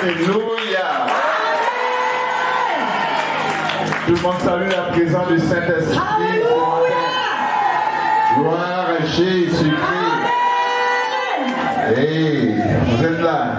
Alléluia. Tout le monde salue la présence du Saint-Esprit. Gloire à Jésus-Christ. Hey, vous êtes là.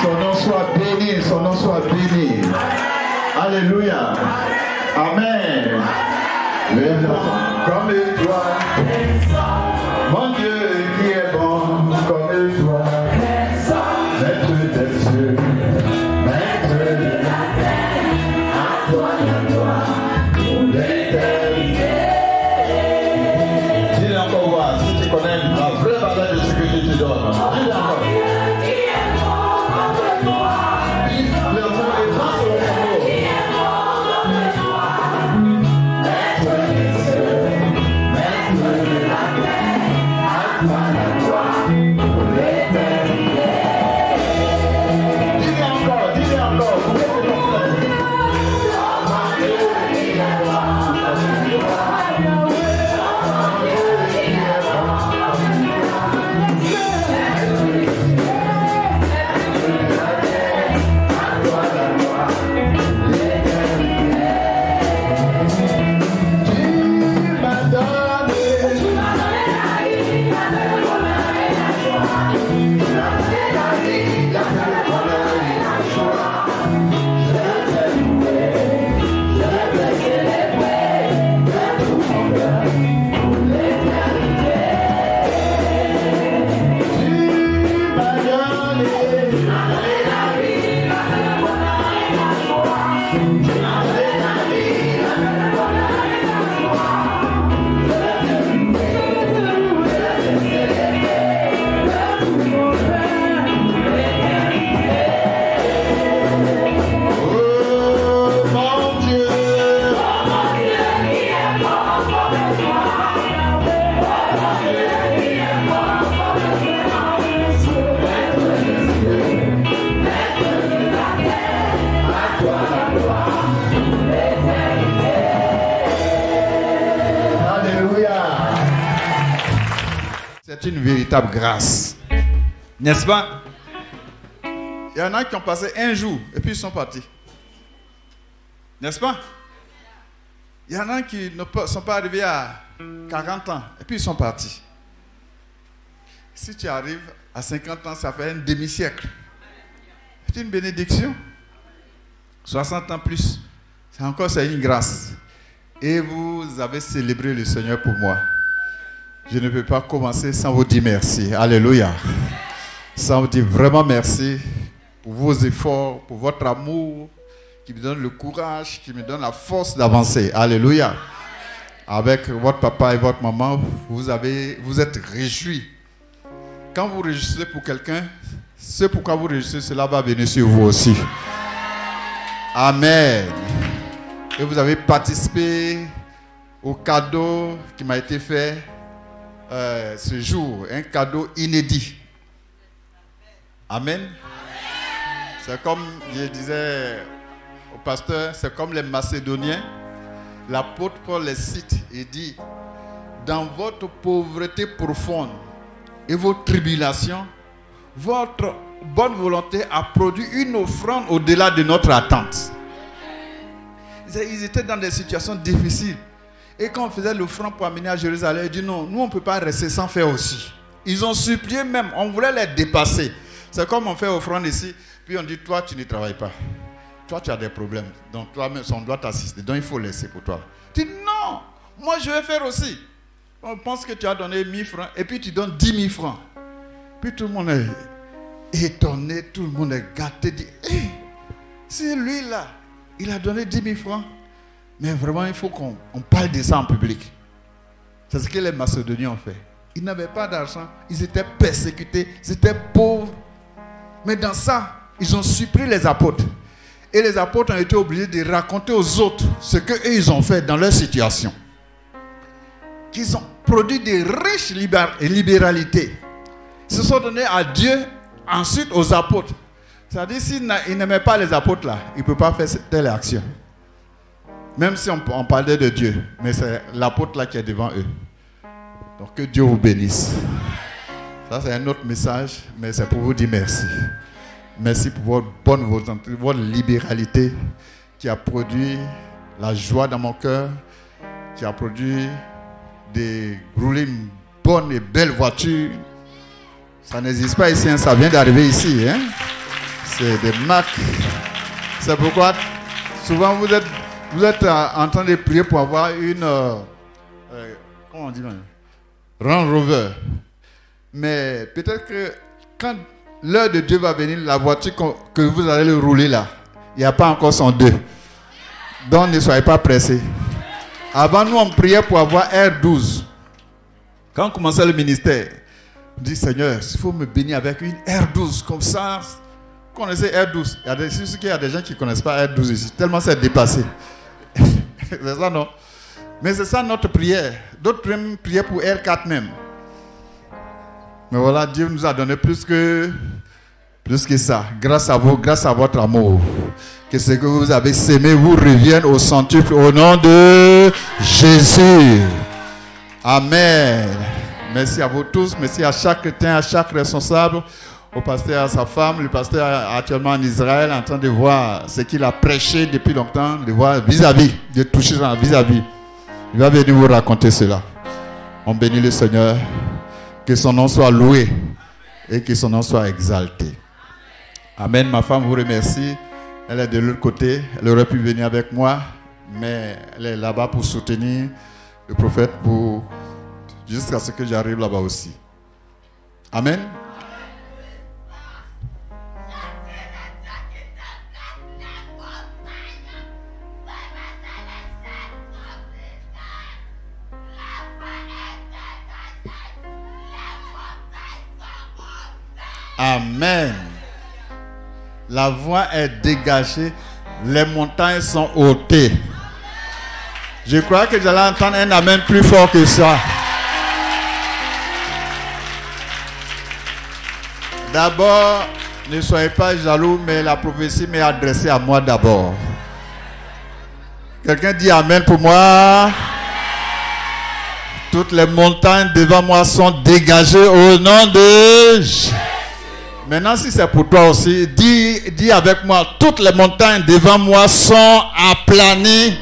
Son nom soit béni, son nom soit béni. Alléluia. Amen. Comme toi, mon Dieu qui est bon, comme toi, maître des cieux, maître de la terre, à toi la gloire, pour l'éternité. Dis-le encore voir, si tu connais la vraie valeur de ce que Dieu te donne. Dis-le encore. C'est une véritable grâce. N'est-ce pas? Il y en a qui ont passé un jour et puis ils sont partis. N'est-ce pas? Il y en a qui ne sont pas arrivés à 40 ans et puis ils sont partis. Si tu arrives à 50 ans, ça fait un demi-siècle. C'est une bénédiction. 60 ans plus. C'est une grâce. Et vous avez célébré le Seigneur pour moi. Je ne peux pas commencer sans vous dire merci. Alléluia. Sans vous dire vraiment merci pour vos efforts, pour votre amour, qui me donne le courage, qui me donne la force d'avancer. Alléluia. Avec votre papa et votre maman, vous êtes réjouis. Quand vous réjouissez pour quelqu'un, ce pourquoi vous réjouissez, cela va venir sur vous aussi. Amen. Et vous avez participé au cadeau qui m'a été fait ce jour, un cadeau inédit. Amen. C'est comme je disais au pasteur, c'est comme les Macédoniens. L'apôtre Paul les cite et dit: dans votre pauvreté profonde et vos tribulations, votre bonne volonté a produit une offrande au-delà de notre attente. Ils étaient dans des situations difficiles. Et quand on faisait l'offrande pour amener à Jérusalem, ils disent non, nous on ne peut pas rester sans faire aussi. Ils ont supplié même, on voulait les dépasser. C'est comme on fait offrande ici, puis on dit toi tu ne travailles pas. Toi tu as des problèmes, donc toi-même on doit t'assister, donc il faut laisser pour toi. Tu dis non, moi je vais faire aussi. On pense que tu as donné 1000 francs et puis tu donnes 10 000 francs. Puis tout le monde est étonné, tout le monde est gâté, dit hey, c'est lui là, il a donné 10 000 francs. Mais vraiment, il faut qu'on parle de ça en public. C'est ce que les Macédoniens ont fait. Ils n'avaient pas d'argent, ils étaient persécutés, ils étaient pauvres. Mais dans ça, ils ont supplié les apôtres. Et les apôtres ont été obligés de raconter aux autres ce qu'eux, ils ont fait dans leur situation. Qu'ils ont produit de riches libéralités. Ils se sont donnés à Dieu, ensuite aux apôtres. C'est-à-dire, s'ils n'aimaient pas les apôtres là, ils ne peuvent pas faire telle action. Même si on parlait de Dieu, mais c'est l'apôtre là qui est devant eux. Donc que Dieu vous bénisse. Ça c'est un autre message, mais c'est pour vous dire merci. Merci pour votre bonne volonté, votre libéralité qui a produit la joie dans mon cœur, qui a produit de rouler une bonne et belle voiture. Ça n'existe pas ici, hein, ça vient d'arriver ici. Hein. C'est des marques. C'est pourquoi souvent vous êtes en train de prier pour avoir une comment on dit même, Range Rover. Mais peut-être que quand l'heure de Dieu va venir, la voiture que vous allez le rouler là, il n'y a pas encore son 2. Donc ne soyez pas pressés. Avant nous on priait pour avoir R12. Quand on commençait le ministère, on dit Seigneur, il faut me bénir avec une R12 comme ça. Vous connaissez R12? Il y a des gens qui ne connaissent pas R12 ici, tellement c'est dépassé. C'est ça, non? Mais c'est ça notre prière. D'autres même priaient pour R4 même. Mais voilà, Dieu nous a donné plus que ça. Grâce à vous, grâce à votre amour. Que ce que vous avez sémé vous revienne au centuple au nom de Jésus. Amen. Merci à vous tous. Merci à chaque chrétien, à chaque responsable. Au pasteur, à sa femme, le pasteur est actuellement en Israël en train de voir ce qu'il a prêché depuis longtemps, de voir vis-à-vis, de toucher vis-à-vis. Il va venir vous raconter cela. On bénit le Seigneur, que son nom soit loué et que son nom soit exalté. Amen. Ma femme vous remercie. Elle est de l'autre côté. Elle aurait pu venir avec moi, mais elle est là-bas pour soutenir le prophète jusqu'à ce que j'arrive là-bas aussi. Amen. Amen. La voix est dégagée. Les montagnes sont ôtées. Je crois que j'allais entendre un amen plus fort que ça. D'abord, ne soyez pas jaloux, mais la prophétie m'est adressée à moi d'abord. Quelqu'un dit amen pour moi. Toutes les montagnes devant moi sont dégagées au nom de Jésus. Maintenant, si c'est pour toi aussi, dis avec moi, toutes les montagnes devant moi sont aplanies.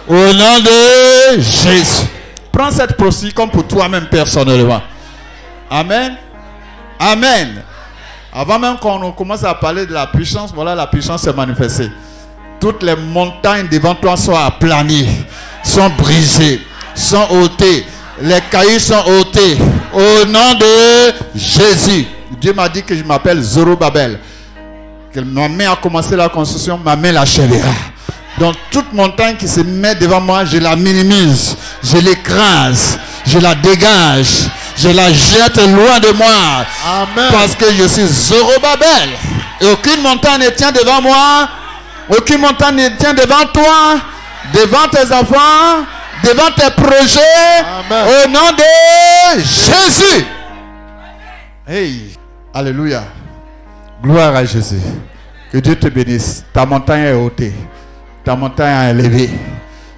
Au nom de Jésus. Prends cette prophétie comme pour toi-même personnellement. Amen. Amen. Avant même qu'on commence à parler de la puissance, voilà, la puissance s'est manifestée. Toutes les montagnes devant toi sont aplanies, sont brisées, sont ôtées. Les cailloux sont ôtés au nom de Jésus. Dieu m'a dit que je m'appelle Zorobabel. Que ma main a commencé la construction, ma main l'achèvera. Donc toute montagne qui se met devant moi, je la minimise, je l'écrase, je la dégage, je la jette loin de moi. Amen. Parce que je suis Zorobabel. Et aucune montagne ne tient devant moi, aucune montagne ne tient devant toi, devant tes enfants, devant tes projets. Amen. Au nom de Jésus. Hey, alléluia. Gloire à Jésus. Que Dieu te bénisse. Ta montagne est ôtée. Ta montagne est élevée.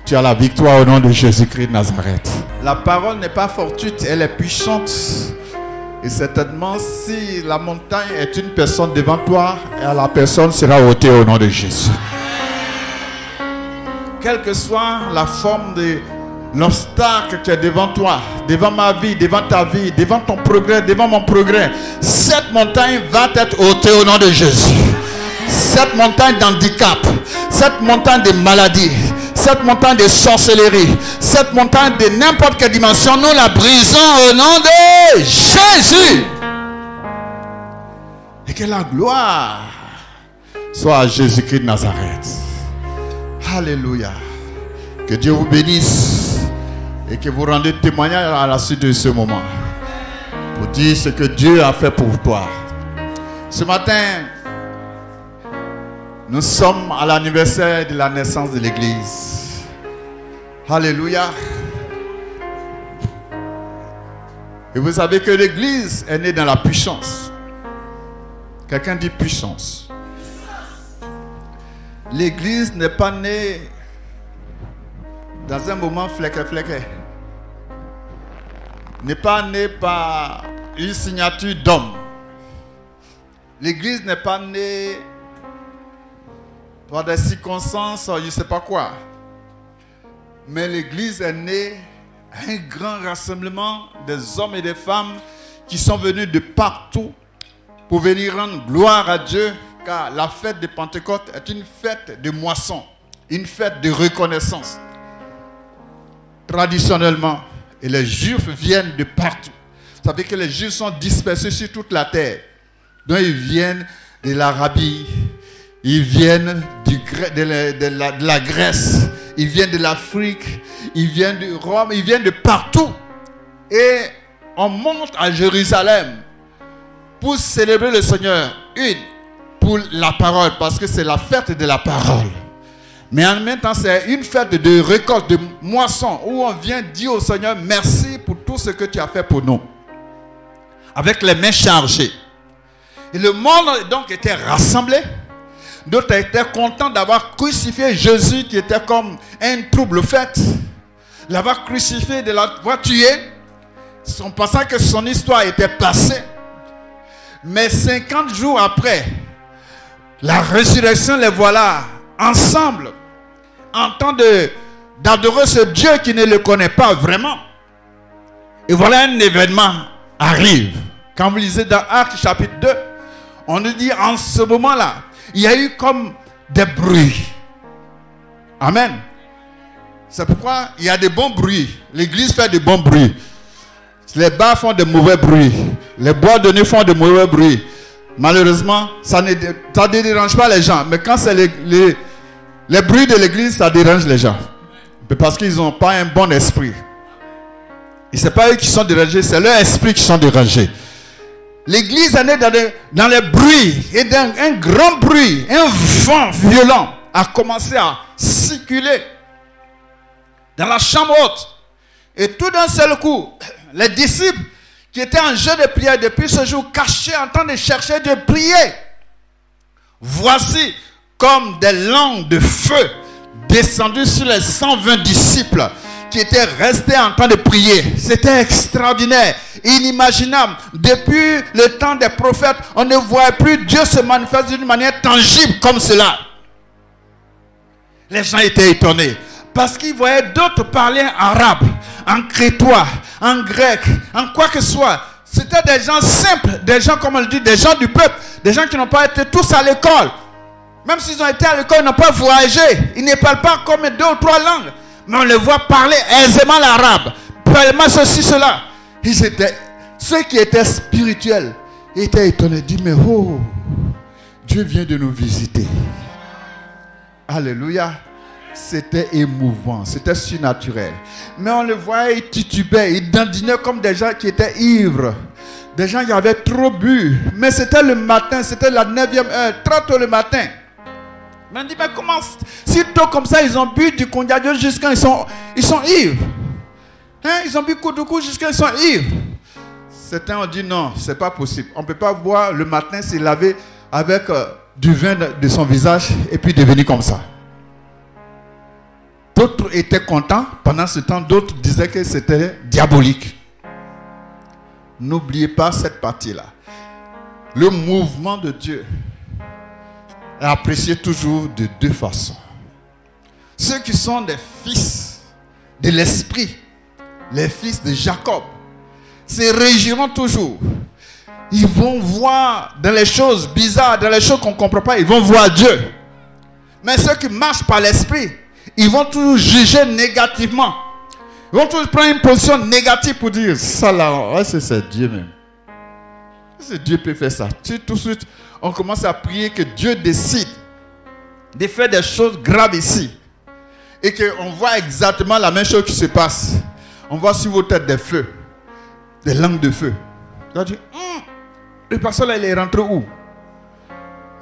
Tu as la victoire au nom de Jésus-Christ de Nazareth. La parole n'est pas fortuite, elle est puissante. Et certainement, si la montagne est une personne devant toi, la personne sera ôtée au nom de Jésus. Quelle que soit la forme de l'obstacle qui est devant toi, devant ma vie, devant ta vie, devant ton progrès, devant mon progrès, cette montagne va être ôtée au nom de Jésus. Cette montagne d'handicap, cette montagne de maladie, cette montagne de sorcellerie, cette montagne de n'importe quelle dimension, nous la brisons au nom de Jésus. Et que la gloire soit à Jésus-Christ de Nazareth. Alléluia. Que Dieu vous bénisse et que vous rendez témoignage à la suite de ce moment pour dire ce que Dieu a fait pour toi. Ce matin, nous sommes à l'anniversaire de la naissance de l'Église. Alléluia. Et vous savez que l'Église est née dans la puissance. Quelqu'un dit puissance. L'Église n'est pas née dans un moment fléqué. N'est pas née par une signature d'homme. L'Église n'est pas née par des circonstances, je ne sais pas quoi. Mais l'Église est née à un grand rassemblement des hommes et des femmes qui sont venus de partout pour venir rendre gloire à Dieu, car la fête de Pentecôte est une fête de moisson, une fête de reconnaissance. Traditionnellement, et les Juifs viennent de partout. Vous savez que les Juifs sont dispersés sur toute la terre. Donc ils viennent de l'Arabie, ils viennent de la Grèce, ils viennent de l'Afrique, ils viennent de Rome, ils viennent de partout. Et on monte à Jérusalem pour célébrer le Seigneur. Pour la parole, parce que c'est la fête de la parole. Mais en même temps, c'est une fête de récolte, de moisson, où on vient dire au Seigneur, merci pour tout ce que tu as fait pour nous. Avec les mains chargées. Et le monde donc était rassemblé. D'autres étaient contents d'avoir crucifié Jésus, qui était comme un trouble fait. L'avoir crucifié, de l'avoir tué, en pensant que son histoire était passée. Mais 50 jours après, la résurrection, les voilà ensemble, en train d'adorer ce Dieu qui ne le connaît pas vraiment. Et voilà un événement arrive. Quand vous lisez dans Actes chapitre 2, on nous dit en ce moment-là, il y a eu comme des bruits. Amen. C'est pourquoi il y a des bons bruits. L'église fait de bons bruits. Les bars font de mauvais bruits. Les boîtes de nuit font de mauvais bruits. Malheureusement, ça ne dérange pas les gens. Mais quand c'est les bruits de l'église, ça dérange les gens. Parce qu'ils n'ont pas un bon esprit. Et ce n'est pas eux qui sont dérangés, c'est leur esprit qui sont dérangés. L'église en est dans les bruits. Et dans un grand bruit, un vent violent a commencé à circuler dans la chambre haute. Et tout d'un seul coup, les disciples qui étaient en jeu de prière depuis ce jour, cachés en train de chercher de prier. Voici comme des langues de feu descendues sur les 120 disciples qui étaient restés en train de prier. C'était extraordinaire, inimaginable. Depuis le temps des prophètes, on ne voit plus Dieu se manifester d'une manière tangible comme cela. Les gens étaient étonnés parce qu'ils voyaient d'autres parler arabe, en crétois, en grec, en quoi que ce soit. C'était des gens simples, des gens, comme on le dit, des gens du peuple, des gens qui n'ont pas été tous à l'école. Même s'ils ont été à l'école, ils n'ont pas voyagé. Ils ne parlent pas comme 2 ou 3 langues. Mais on les voit parler aisément l'arabe, parlement ceci, cela. Ceux qui étaient spirituels étaient étonnés, disent, mais oh, Dieu vient de nous visiter. Alléluia. C'était émouvant, c'était surnaturel. Mais on le voyait, ils titubaient, ils dandinaient comme des gens qui étaient ivres. Des gens qui avaient trop bu. Mais c'était le matin, c'était la 9e heure, très tôt le matin. Mais on dit, mais comment, si tôt comme ça, ils ont bu du cognac jusqu'à ils sont ivres. Hein? Ils ont bu coup de coup jusqu'à ils sont ivres. Certains ont dit, non, c'est pas possible. On ne peut pas boire le matin, se laver avec du vin de son visage et puis devenir comme ça. D'autres étaient contents. Pendant ce temps, d'autres disaient que c'était diabolique. N'oubliez pas cette partie-là. Le mouvement de Dieu est apprécié toujours de 2 façons. Ceux qui sont des fils de l'esprit, les fils de Jacob, se réjouiront toujours. Ils vont voir dans les choses bizarres, dans les choses qu'on ne comprend pas, ils vont voir Dieu. Mais ceux qui marchent par l'esprit, ils vont toujours juger négativement. Ils vont toujours prendre une position négative pour dire, ça là, c'est Dieu même. C'est Dieu peut faire ça. Tout de suite, on commence à prier que Dieu décide de faire des choses graves ici. Et qu'on voit exactement la même chose qui se passe. On voit sur vos têtes des feux. Des langues de feu. On dit, le pasteur là, il est rentré où?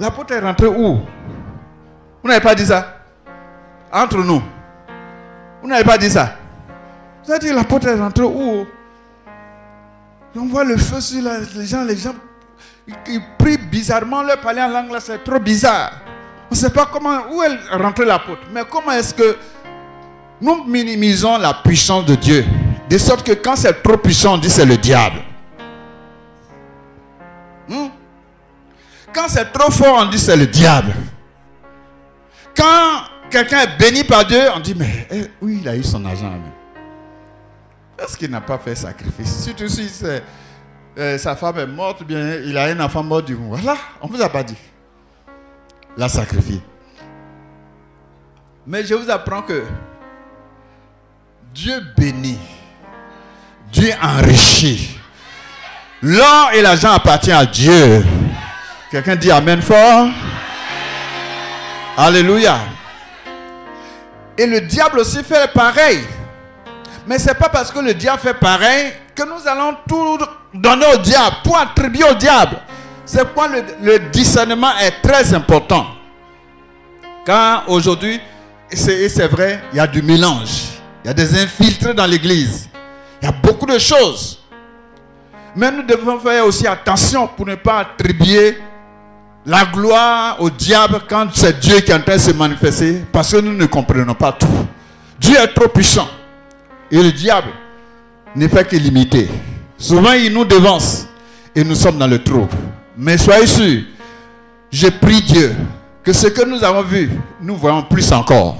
L'apôtre est rentré où? Vous n'avez pas dit ça? Entre nous. Vous n'avez pas dit ça? Vous avez dit, l'apôtre est rentré où? On voit le feu sur les gens ils prient bizarrement, leur parler en langue là, c'est trop bizarre. On ne sait pas où est rentré l'apôtre. Mais comment est-ce que nous minimisons la puissance de Dieu? De sorte que quand c'est trop puissant, on dit c'est le diable. Quand c'est trop fort, on dit c'est le diable. Quand quelqu'un est béni par Dieu, on dit mais oui, il a eu son argent. Est-ce qu'il n'a pas fait sacrifice? Surtout si c'est sa femme est morte, bien il a un enfant mort, du coup. Voilà, on ne vous a pas dit. L'a sacrifié. Mais je vous apprends que Dieu bénit, Dieu enrichit. L'or et l'argent appartiennent à Dieu. Quelqu'un dit amen fort. Alléluia. Et le diable aussi fait pareil. Mais ce n'est pas parce que le diable fait pareil que nous allons tout donner au diable, pour attribuer au diable. C'est pourquoi le discernement est très important. Car aujourd'hui, c'est vrai, il y a du mélange. Il y a des infiltrés dans l'église. Il y a beaucoup de choses. Mais nous devons faire aussi attention pour ne pas attribuer la gloire au diable quand c'est Dieu qui est en train de se manifester. Parce que nous ne comprenons pas tout. Dieu est trop puissant. Et le diable ne fait que limiter. Souvent il nous devance. Et nous sommes dans le trouble. Mais soyez sûrs, je prie Dieu que ce que nous avons vu, nous voyons plus encore.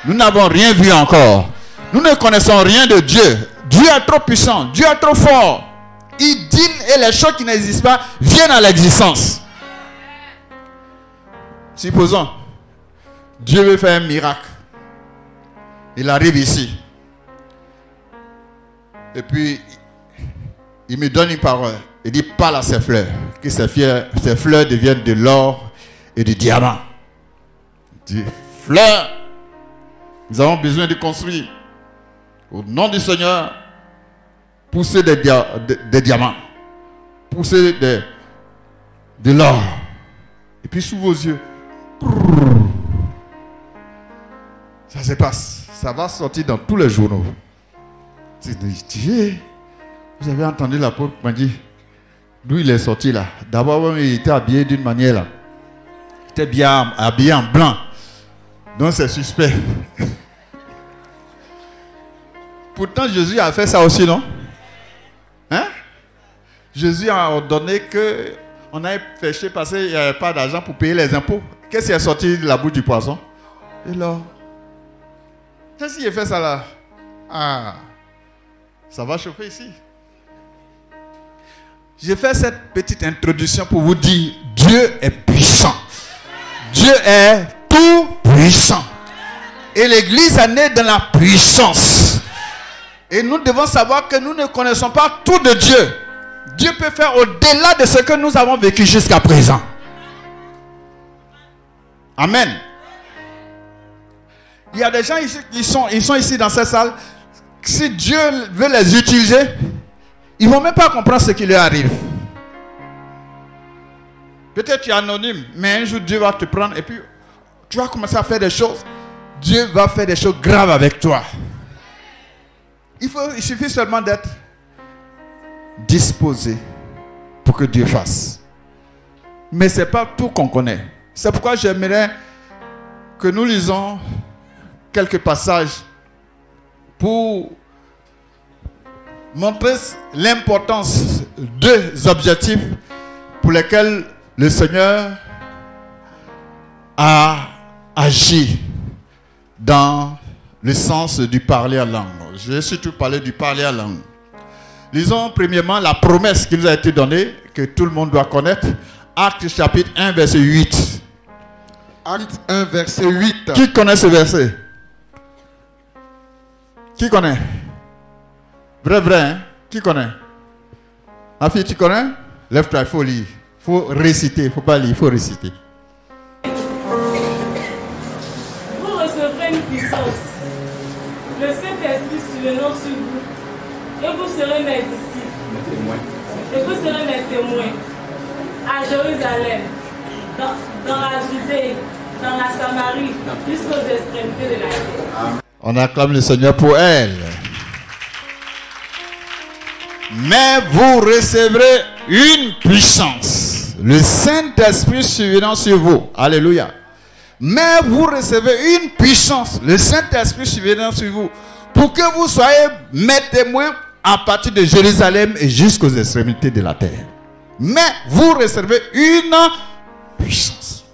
Nous n'avons rien vu encore. Nous ne connaissons rien de Dieu. Dieu est trop puissant. Dieu est trop fort. Il dit et les choses qui n'existent pas viennent à l'existence. Supposons, Dieu veut faire un miracle. Il arrive ici. Et puis, il me donne une parole. Il dit, parle à ces fleurs. Que ces fleurs deviennent de l'or et du diamant. Il dit, fleurs, nous avons besoin de construire. Au nom du Seigneur, poussez des diamants. Poussez de l'or. Et puis sous vos yeux, ça se passe. Ça va sortir dans tous les journaux. Vous avez entendu l'apôtre m'a dit d'où il est sorti là. D'abord, il était habillé d'une manière là. Il était bien habillé en blanc. Donc c'est suspect. Pourtant, Jésus a fait ça aussi, non? Hein? Jésus a ordonné qu'on aille pêcher parce qu'il n'y avait pas d'argent pour payer les impôts. Qu'est-ce qui est sorti de la bouche du poisson? Et là, qu'est-ce qui a fait ça là? Ah, ça va chauffer ici. J'ai fait cette petite introduction pour vous dire, Dieu est puissant. Dieu est tout puissant. Et l'église est née dans la puissance. Et nous devons savoir que nous ne connaissons pas tout de Dieu. Dieu peut faire au-delà de ce que nous avons vécu jusqu'à présent. Amen. Il y a des gens ici qui sont ici dans cette salle. Si Dieu veut les utiliser, ils ne vont même pas comprendre ce qui leur arrive. Peut-être tu es anonyme, mais un jour Dieu va te prendre et puis tu vas commencer à faire des choses. Dieu va faire des choses graves avec toi. Il suffit seulement d'être disposé pour que Dieu fasse. Mais ce n'est pas tout qu'on connaît. C'est pourquoi j'aimerais que nous lisons quelques passages pour montrer l'importance des objectifs pour lesquels le Seigneur a agi dans le sens du parler à langue. Je vais surtout parler du parler à langue. Lisons premièrement la promesse qui nous a été donnée, que tout le monde doit connaître. Actes chapitre 1, verset 8. Actes 1, verset 8. Qui connaît ce verset? Qui connaît? Vrai, hein? Qui connaît? Ma fille, tu connais? Lève-toi, il faut lire. Il faut réciter. Il ne faut pas lire, il faut réciter. Vous recevrez une puissance. Le Saint-Esprit survenant sur vous. Et vous serez mes disciples. Et vous serez mes témoins. À Jérusalem, dans la Judée, dans la Samarie, jusqu'aux extrémités de la terre. On acclame le Seigneur pour elle. Mais vous recevrez une puissance. Le Saint-Esprit survenant sur vous. Alléluia. Mais vous recevez une puissance. Le Saint-Esprit survenant sur vous. Pour que vous soyez mes témoins à partir de Jérusalem et jusqu'aux extrémités de la terre. Mais vous recevez une puissance.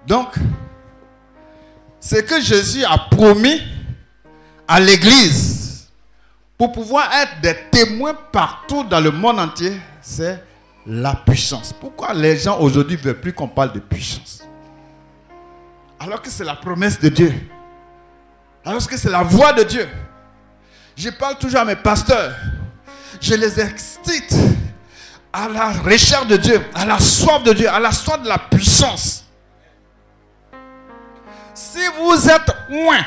Donc, ce que Jésus a promis à l'église pour pouvoir être des témoins partout dans le monde entier, c'est la puissance. Pourquoi les gens aujourd'hui ne veulent plus qu'on parle de puissance? Alors que c'est la promesse de Dieu. Alors que c'est la voix de Dieu. Je parle toujours à mes pasteurs. Je les excite à la recherche de Dieu, à la soif de Dieu, à la soif de la puissance. Si vous êtes loin,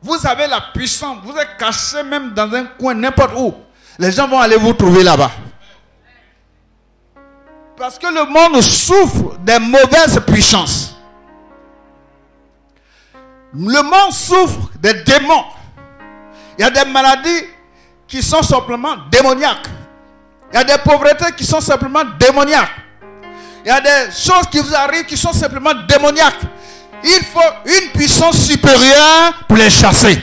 vous avez la puissance, vous êtes caché même dans un coin, n'importe où, les gens vont aller vous trouver là-bas. Parce que le monde souffre des mauvaises puissances. Le monde souffre des démons. Il y a des maladies qui sont simplement démoniaques. Il y a des pauvretés qui sont simplement démoniaques. Il y a des choses qui vous arrivent qui sont simplement démoniaques. Il faut une puissance supérieure pour les chasser.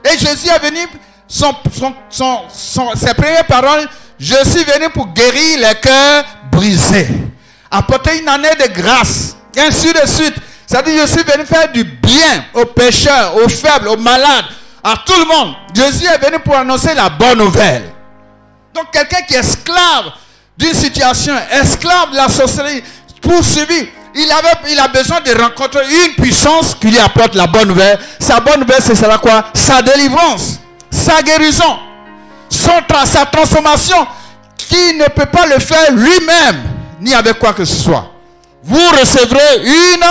Et Jésus est venu, ses premières paroles, je suis venu pour guérir les cœurs brisés, apporter une année de grâce, et ainsi de suite. C'est-à-dire, je suis venu faire du bien aux pécheurs, aux faibles, aux malades, à tout le monde. Jésus est venu pour annoncer la bonne nouvelle. Donc, quelqu'un qui est esclave d'une situation, esclave de la sorcellerie, poursuivi, il a besoin de rencontrer une puissance qui lui apporte la bonne nouvelle. Sa bonne nouvelle, c'est cela quoi? Sa délivrance, sa guérison, sa transformation, qui ne peut pas le faire lui-même, ni avec quoi que ce soit. Vous recevrez une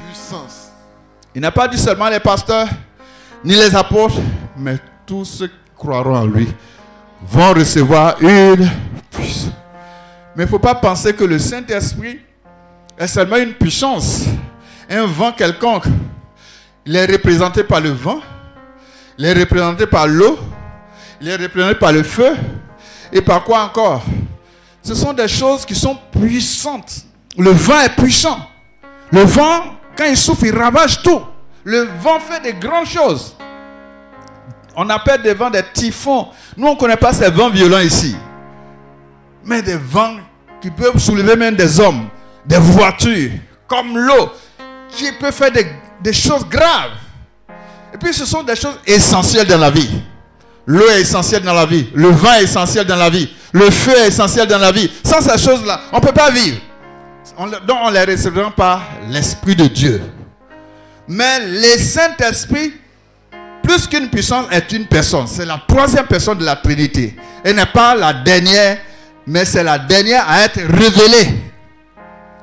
puissance. Il n'a pas dit seulement les pasteurs, ni les apôtres, mais tous ceux qui croiront en lui vont recevoir une puissance. Mais il ne faut pas penser que le Saint-Esprit est seulement une puissance, un vent quelconque. Il est représenté par le vent, il est représenté par l'eau, il est représenté par le feu, et par quoi encore? Ce sont des choses qui sont puissantes. Le vent est puissant. Le vent, quand il souffle, il ravage tout. Le vent fait de grandes choses. On appelle des vents des typhons. Nous, on ne connaît pas ces vents violents ici. Mais des vents qui peuvent soulever même des hommes, des voitures, comme l'eau, qui peut faire des choses graves. Et puis, ce sont des choses essentielles dans la vie. L'eau est essentielle dans la vie. Le vent est essentiel dans la vie. Le feu est essentiel dans la vie. Sans ces choses-là, on ne peut pas vivre. Donc, on les recevra par l'Esprit de Dieu. Mais le Saint-Esprit, plus qu'une puissance, est une personne. C'est la troisième personne de la Trinité. Elle n'est pas la dernière, mais c'est la dernière à être révélée.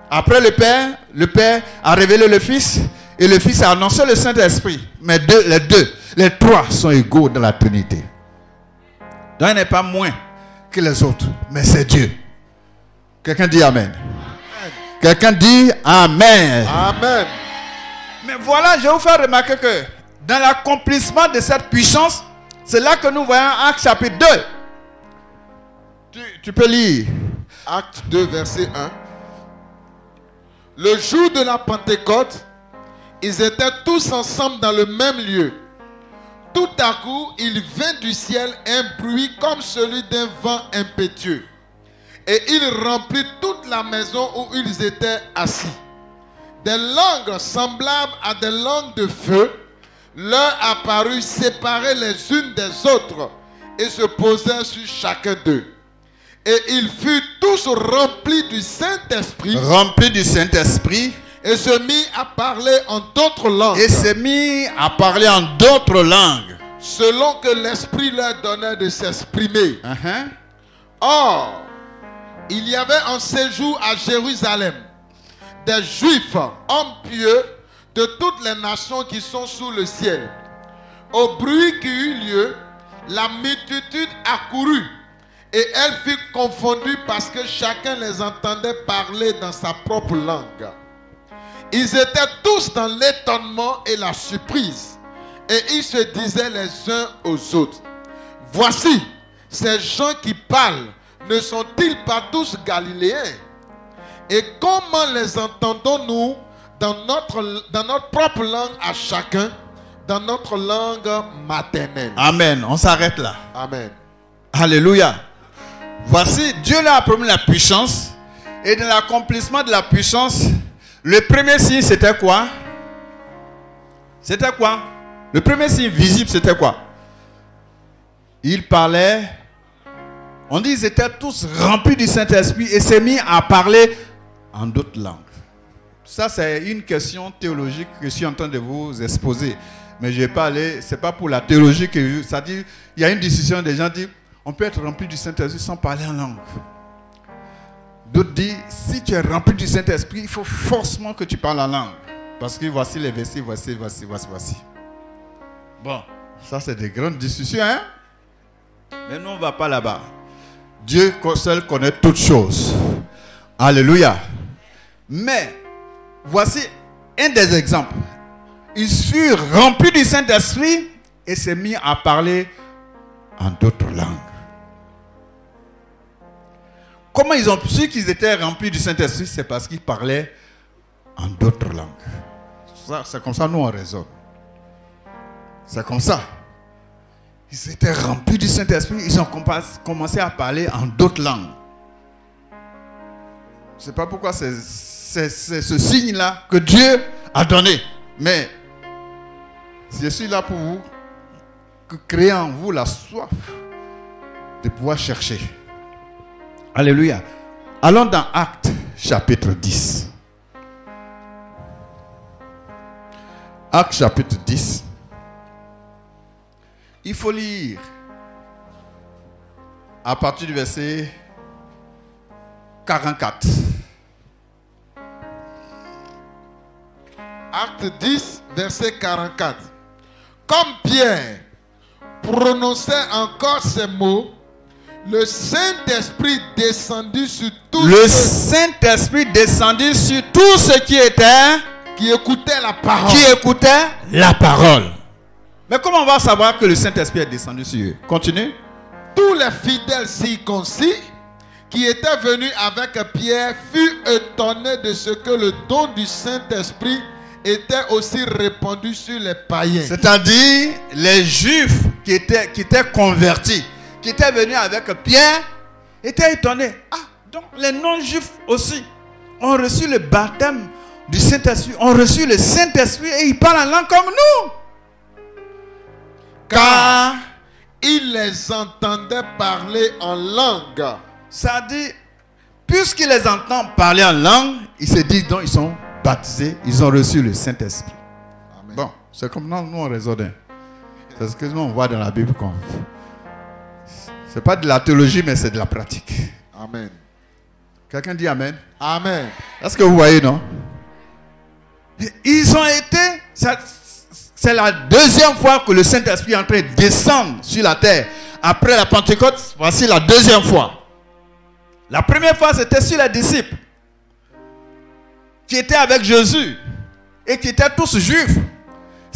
Après le Père a révélé le Fils, et le Fils a annoncé le Saint-Esprit. Mais les trois sont égaux dans la Trinité. Donc, il n'est pas moins que les autres, mais c'est Dieu. Quelqu'un dit Amen. Quelqu'un dit Amen. Amen. Mais voilà, je vais vous faire remarquer que dans l'accomplissement de cette puissance, c'est là que nous voyons Actes chapitre 2. Tu peux lire. Acte 2, verset 1. Le jour de la Pentecôte, ils étaient tous ensemble dans le même lieu. Tout à coup, il vint du ciel un bruit comme celui d'un vent impétueux. Et il remplit toute la maison où ils étaient assis. Des langues semblables à des langues de feu leur apparurent séparées les unes des autres et se posèrent sur chacun d'eux. Et ils furent tous remplis du Saint-Esprit. Remplis du Saint-Esprit. Et se mit à parler en d'autres langues. Et se mit à parler en d'autres langues. Selon que l'Esprit leur donnait de s'exprimer. Or, il y avait en séjour à Jérusalem des Juifs, hommes pieux, de toutes les nations qui sont sous le ciel. Au bruit qui eut lieu, la multitude accourut, et elle fut confondue parce que chacun les entendait parler dans sa propre langue. Ils étaient tous dans l'étonnement et la surprise, et ils se disaient les uns aux autres: voici, ces gens qui parlent, ne sont-ils pas tous galiléens? Et comment les entendons-nous dans notre propre langue à chacun, dans notre langue maternelle? Amen. On s'arrête là. Amen. Alléluia. Voici, Dieu leur a promis la puissance. Et dans l'accomplissement de la puissance, le premier signe c'était quoi? C'était quoi? Le premier signe visible c'était quoi? Ils parlaient. On dit qu'ils étaient tous remplis du Saint-Esprit et s'est mis à parler en d'autres langues. Ça, c'est une question théologique que je suis en train de vous exposer. Mais je ne vais pas aller, ce n'est pas pour la théologie que ça dit. Il y a une discussion, des gens disent, on peut être rempli du Saint-Esprit sans parler en langue. D'autres disent, si tu es rempli du Saint-Esprit, il faut forcément que tu parles en langue. Parce que voici les versets, voici. Bon, ça c'est des grandes discussions, hein? Mais nous, on ne va pas là-bas. Dieu seul connaît toutes choses. Alléluia. Mais, voici un des exemples. Ils furent remplis du Saint-Esprit et s'est mis à parler en d'autres langues. Comment ils ont su qu'ils étaient remplis du Saint-Esprit? C'est parce qu'ils parlaient en d'autres langues. C'est comme ça nous on raisonne. C'est comme ça. Ils étaient remplis du Saint-Esprit, ils ont commencé à parler en d'autres langues. Je ne sais pas pourquoi c'est ce signe-là que Dieu a donné. Mais je suis là pour vous, créer en vous la soif de pouvoir chercher. Alléluia. Allons dans Actes chapitre 10. Actes chapitre 10. Il faut lire à partir du verset 44. Acte 10, verset 44. Comme Pierre prononçait encore ces mots, le Saint-Esprit descendit sur tous ceux qui écoutaient la parole. Mais comment on va savoir que le Saint-Esprit est descendu sur eux? Continue. Tous les fidèles circoncis qui étaient venus avec Pierre furent étonnés de ce que le don du Saint-Esprit était aussi répandu sur les païens. C'est-à-dire les Juifs qui étaient convertis, qui étaient venus avec Pierre, étaient étonnés. Ah, donc les non-Juifs aussi ont reçu le baptême du Saint-Esprit, ont reçu le Saint-Esprit et ils parlent en langue comme nous. Car ils les entendaient parler en langue. Ça dit, puisqu'ils les entendent parler en langue, ils se disent donc ils sont baptisés, ils ont reçu le Saint-Esprit. Amen. Bon, c'est comme nous on raisonne. C'est ce que nous on voit dans la Bible. C'est pas de la théologie, mais c'est de la pratique. Amen. Quelqu'un dit Amen? Amen. Est-ce que vous voyez, non? Ils ont été... C'est la deuxième fois que le Saint-Esprit est en train de descendre sur la terre. Après la Pentecôte, voici la deuxième fois. La première fois, c'était sur les disciples qui étaient avec Jésus et qui étaient tous juifs.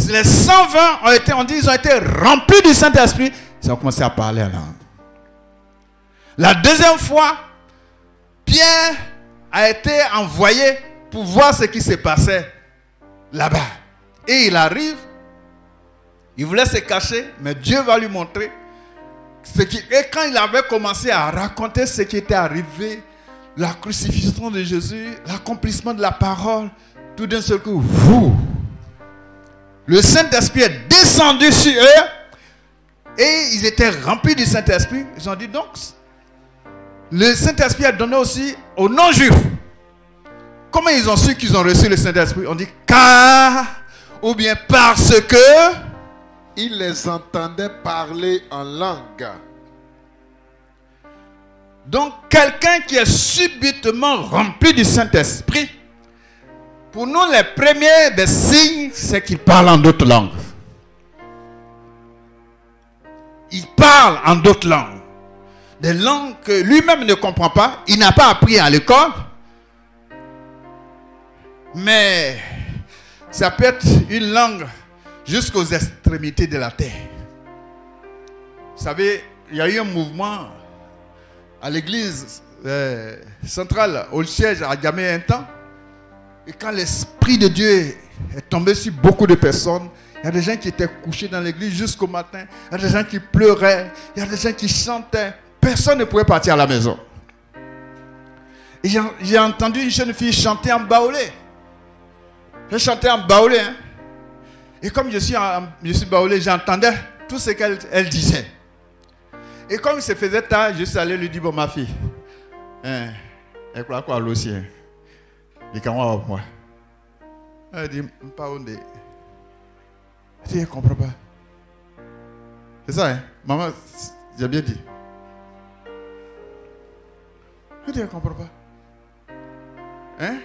Les 120 ils ont été remplis du Saint-Esprit. Ils ont commencé à parler en langue. La deuxième fois, Pierre a été envoyé pour voir ce qui se passait là-bas. Et il arrive. Il voulait se cacher, mais Dieu va lui montrer. Et quand il avait commencé à raconter ce qui était arrivé, la crucifixion de Jésus, l'accomplissement de la parole, tout d'un seul coup, le Saint-Esprit est descendu sur eux et ils étaient remplis du Saint-Esprit. Ils ont dit donc, le Saint-Esprit a donné aussi aux non-juifs. Comment ils ont su qu'ils ont reçu le Saint-Esprit? On dit car, ou bien parce que ils les entendaient parler en langue. Donc, quelqu'un qui est subitement rempli du Saint-Esprit, pour nous, les premiers des signes, c'est qu'il parle en d'autres langues. Il parle en d'autres langues. Des langues que lui-même ne comprend pas. Il n'a pas appris à l'école. Mais ça peut être une langue jusqu'aux extrémités de la terre. Vous savez, il y a eu un mouvement à l'église centrale, au siège à Gamay un temps. Et quand l'Esprit de Dieu est tombé sur beaucoup de personnes, il y a des gens qui étaient couchés dans l'église jusqu'au matin. Il y a des gens qui pleuraient. Il y a des gens qui chantaient. Personne ne pouvait partir à la maison. Et j'ai entendu une jeune fille chanter en baoulé. Elle chantait en baoulé. Hein? Et comme je suis baoulé, j'entendais tout ce qu'elle disait. Et comme il se faisait tard, je suis allé lui dire, bon, ma fille, elle croit quoi, l'océan? Il dit, comment moi? Elle dit, pas où est. Elle dit, elle ne comprend pas. C'est ça, hein? Maman, j'ai bien dit. Elle dit, elle ne comprend pas. Hein?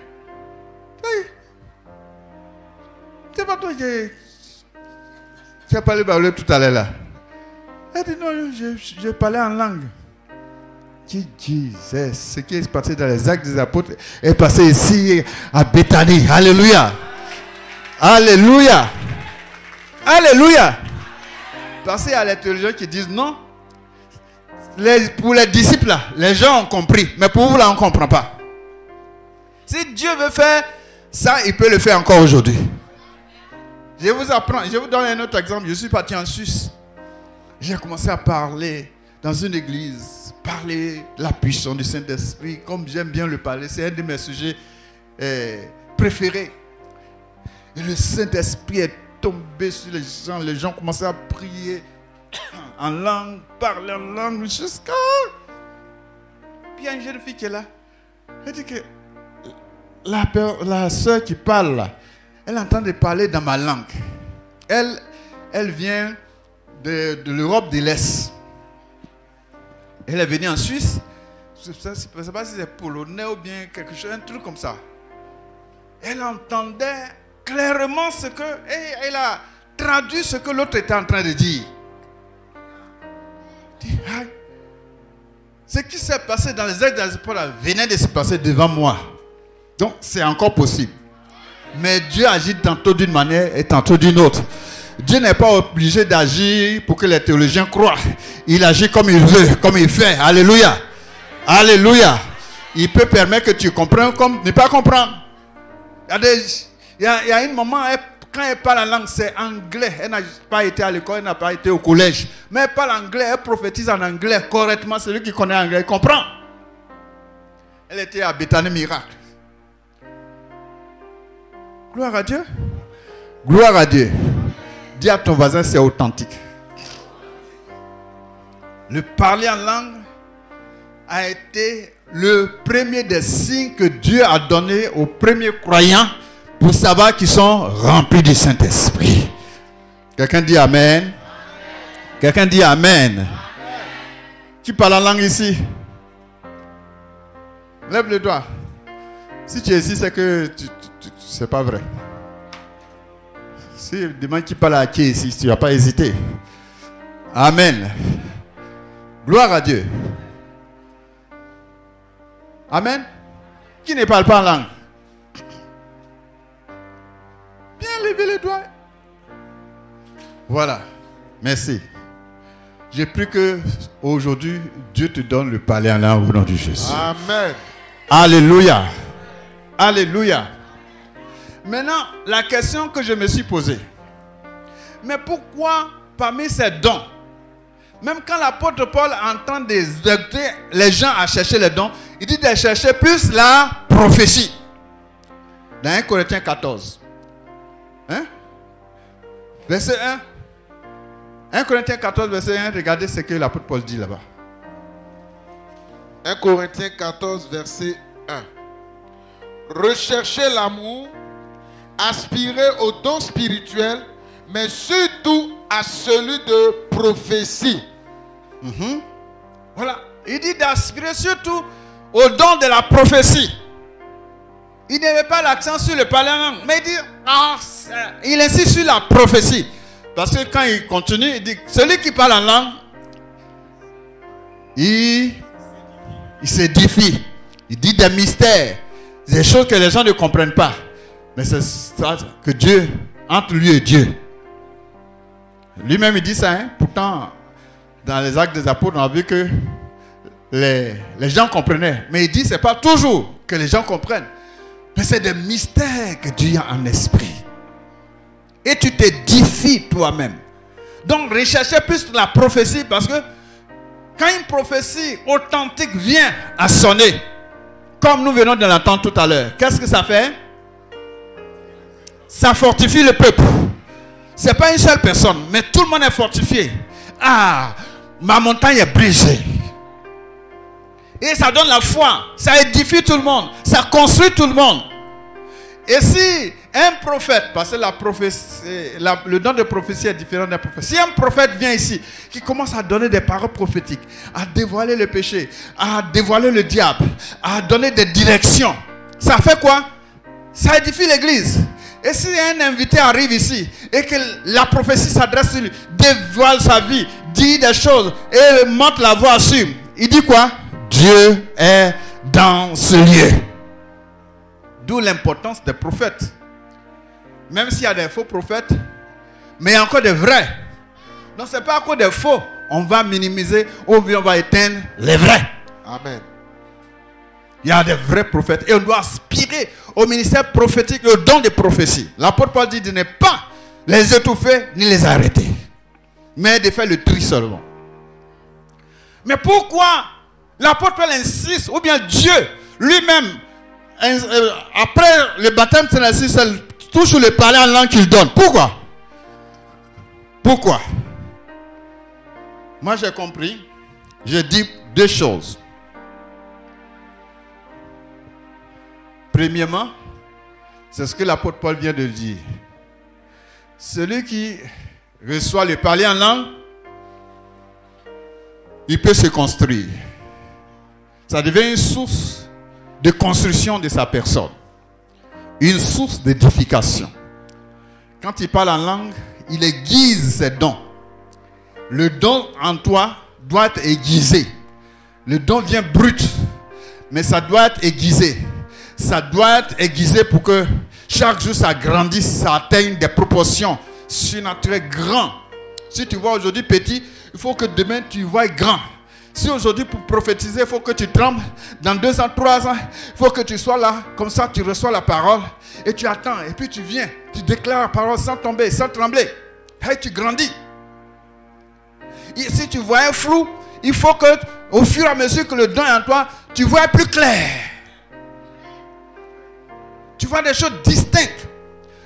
C'est pas toi qui as parlé baoulé tout à l'heure là. Elle dit non, je parlais en langue. Qui disait ce qui est passé dans les actes des apôtres est passé ici à Béthanie. Alléluia. Alléluia. Alléluia. Parce qu'il y a les théologiens qui disent non. Pour les disciples là, les gens ont compris. Mais pour vous là, on ne comprend pas. Si Dieu veut faire ça, il peut le faire encore aujourd'hui. Je vous apprends, je vous donne un autre exemple. Je suis parti en Suisse. J'ai commencé à parler dans une église, parler de la puissance du Saint-Esprit, comme j'aime bien le parler. C'est un de mes sujets préférés. Et le Saint-Esprit est tombé sur les gens commençaient à prier en langue, parler en langue, jusqu'à... Puis il y a une jeune fille qui est là. Elle dit que la soeur qui parle là, elle entend de parler dans ma langue. Elle vient de l'Europe de l'Est. Elle est venue en Suisse. Je ne sais pas si c'est polonais ou bien quelque chose, un truc comme ça. Elle entendait clairement ce que... Et elle a traduit ce que l'autre était en train de dire. Ce qui s'est passé dans les actes des apôtres venait de se passer devant moi. Donc c'est encore possible. Mais Dieu agit tantôt d'une manière et tantôt d'une autre. Dieu n'est pas obligé d'agir pour que les théologiens croient. Il agit comme il veut, comme il fait. Alléluia. Alléluia. Il peut permettre que tu comprennes comme ne pas comprendre. Il y a une maman, quand elle parle en langue, c'est anglais. Elle n'a pas été à l'école, elle n'a pas été au collège. Mais elle parle anglais, elle prophétise en anglais correctement. Celui qui connaît anglais, il comprend. Elle était à Béthanie Miracle. Gloire à Dieu. Gloire à Dieu. Dis à ton voisin, c'est authentique. Le parler en langue a été le premier des signes que Dieu a donné aux premiers croyants pour savoir qu'ils sont remplis du Saint-Esprit. Quelqu'un dit Amen. Amen. Quelqu'un dit Amen. Amen. Qui parle en langue ici? Lève le doigt. Si tu es ici, c'est que c'est pas vrai. Si demande qui parle à qui ici, tu n'as pas hésité. Amen. Gloire à Dieu. Amen. Qui ne parle pas en langue? Bien lever les doigts. Voilà. Merci. J'ai pris que aujourd'hui, Dieu te donne le parler en langue au nom de Jésus. Amen. Alléluia. Alléluia. Maintenant, la question que je me suis posée. Mais pourquoi parmi ces dons, même quand l'apôtre Paul entend d'exhorter les gens à chercher les dons, il dit de chercher plus la prophétie. Dans 1 Corinthiens 14. Hein? Verset 1. 1 Corinthiens 14, verset 1. Regardez ce que l'apôtre Paul dit là-bas. 1 Corinthiens 14, verset 1. Recherchez l'amour, aspirez aux dons spirituels, mais surtout à celui de prophétie. Voilà. Il dit d'aspirer surtout au don de la prophétie. Il ne met pas l'accent sur le parler en langue, mais il dit, il insiste sur la prophétie. Parce que quand il continue, il dit, celui qui parle en langue, il s'édifie. Il dit des mystères, des choses que les gens ne comprennent pas. Mais c'est ça que Dieu, entre lui et Dieu. Lui-même il dit ça, hein? Pourtant, dans les actes des apôtres, on a vu que les gens comprenaient. Mais il dit, c'est pas toujours que les gens comprennent. Mais c'est des mystères que Dieu a en esprit. Et tu t'édifies toi-même. Donc, recherchez plus la prophétie parce que quand une prophétie authentique vient à sonner, comme nous venons de l'entendre tout à l'heure, qu'est-ce que ça fait? Ça fortifie le peuple. Ce n'est pas une seule personne, mais tout le monde est fortifié. Ah, ma montagne est brisée. Et ça donne la foi, ça édifie tout le monde, ça construit tout le monde. Et si un prophète, parce que le don de prophétie est différent d'un prophète. Si un prophète vient ici, qui commence à donner des paroles prophétiques, à dévoiler le péché, à dévoiler le diable, à donner des directions, ça fait quoi? Ça édifie l'église. Et si un invité arrive ici et que la prophétie s'adresse sur lui, dévoile sa vie, dit des choses et monte la voix sur, il dit quoi? Dieu est dans ce lieu. D'où l'importance des prophètes. Même s'il y a des faux prophètes, mais il y a encore des vrais. Donc ce n'est pas encore des faux. On va minimiser ou bien on va éteindre les vrais. Amen. Il y a des vrais prophètes et on doit aspirer au ministère prophétique, au don de prophétie. L'apôtre Paul dit de ne pas les étouffer ni les arrêter, mais de faire le tri seulement. Mais pourquoi l'apôtre Paul insiste, ou bien Dieu lui-même, après le baptême, c'est toujours le parler en langue qu'il donne? Pourquoi? Pourquoi? Moi j'ai compris, j'ai dit deux choses. Premièrement, c'est ce que l'apôtre Paul vient de dire. Celui qui reçoit le parler en langue, il peut se construire. Ça devient une source de construction de sa personne. Une source d'édification. Quand il parle en langue, il aiguise ses dons. Le don en toi doit être aiguisé. Le don vient brut, mais ça doit être aiguisé. Ça doit être aiguisé pour que chaque jour ça grandisse, ça atteigne des proportions surnaturelles grandes. Si tu vois aujourd'hui petit, il faut que demain tu vois grand. Si aujourd'hui pour prophétiser, il faut que tu trembles. Dans 2 ans, 3 ans, il faut que tu sois là. Comme ça, tu reçois la parole. Et tu attends. Et puis tu viens. Tu déclares la parole sans tomber, sans trembler. Et tu grandis. Et si tu vois un flou, il faut que, au fur et à mesure que le don est en toi, tu vois plus clair. Tu vois des choses distinctes.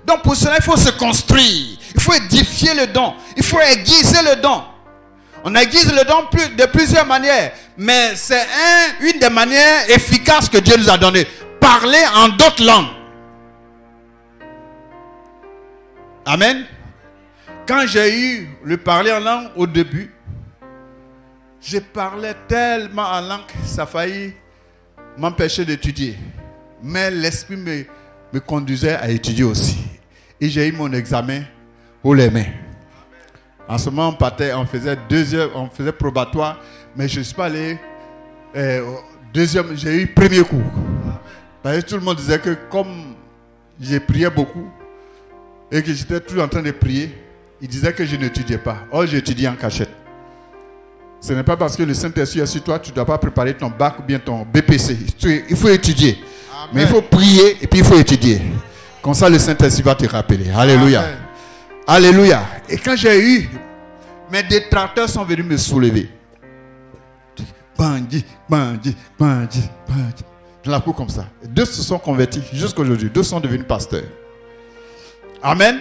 Donc pour cela, il faut se construire. Il faut édifier le don. Il faut aiguiser le don. On aiguise le don de plusieurs manières. Mais c'est une des manières efficaces que Dieu nous a données. Parler en d'autres langues. Amen. Quand j'ai eu le parler en langue au début, je parlais tellement en langue que ça a failli m'empêcher d'étudier. Mais l'esprit me conduisait à étudier aussi. Et j'ai eu mon examen haut les mains. En ce moment, on faisait 2 heures, on faisait probatoire, mais je ne suis pas allé deuxième, j'ai eu premier cours. Parce que tout le monde disait que comme j'ai prié beaucoup et que j'étais toujours en train de prier, il disait que je n'étudiais pas. Or, j'étudie en cachette. Ce n'est pas parce que le Saint-Esprit est sur toi, tu ne dois pas préparer ton bac ou bien ton BPC. Il faut étudier. Amen. Mais il faut prier et puis il faut étudier. Comme ça, le Saint-Esprit va te rappeler. Alléluia. Amen. Alléluia. Et quand j'ai eu, mes détracteurs sont venus me soulever. Bandit, bandit, bandit, bandit. Dans la cour comme ça. 2 se sont convertis jusqu'à aujourd'hui. 2 sont devenus pasteurs. Amen.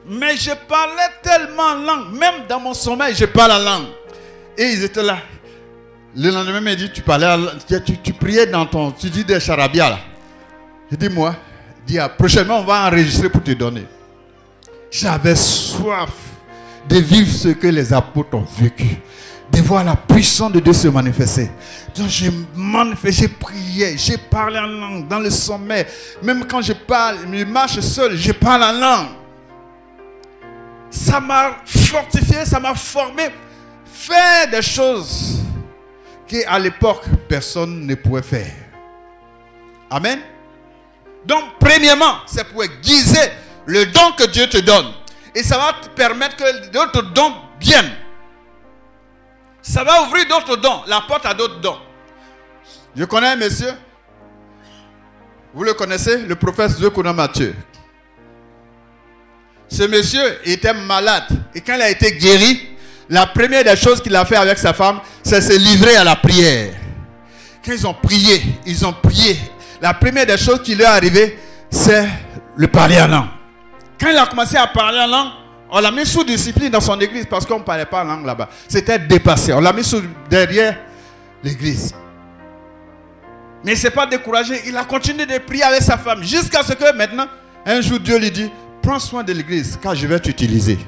Mais je parlais tellement en langue. Même dans mon sommeil, je parle en langue. Et ils étaient là. Le lendemain, il m'a dit, tu priais dans ton... Tu dis des charabia là. Je dis, moi, prochainement, on va enregistrer pour te donner. J'avais soif de vivre ce que les apôtres ont vécu. De voir la puissance de Dieu se manifester. Donc j'ai prié, j'ai parlé en langue dans le sommeil. Même quand je parle, je marche seul, je parle en langue. Ça m'a fortifié, ça m'a formé. Faire des choses qu'à l'époque, personne ne pouvait faire. Amen. Donc, premièrement, c'est pour aiguiser le don que Dieu te donne. Et ça va te permettre que d'autres dons viennent. Ça va ouvrir d'autres dons, la porte à d'autres dons. Je connais un monsieur, vous le connaissez, le prophète Zechona Matthieu. Ce monsieur était malade. Et quand il a été guéri, la première des choses qu'il a fait avec sa femme, c'est se livrer à la prière. Quand ils ont prié. La première des choses qui lui est arrivée, c'est le parler en langue. Quand il a commencé à parler en langue, On l'a mis sous discipline dans son église parce qu'on ne parlait pas en langue là-bas. C'était dépassé. On l'a mis derrière l'église. Mais il ne s'est pas découragé. Il a continué de prier avec sa femme. Jusqu'à ce que maintenant, un jour, Dieu lui dit, prends soin de l'église car je vais t'utiliser.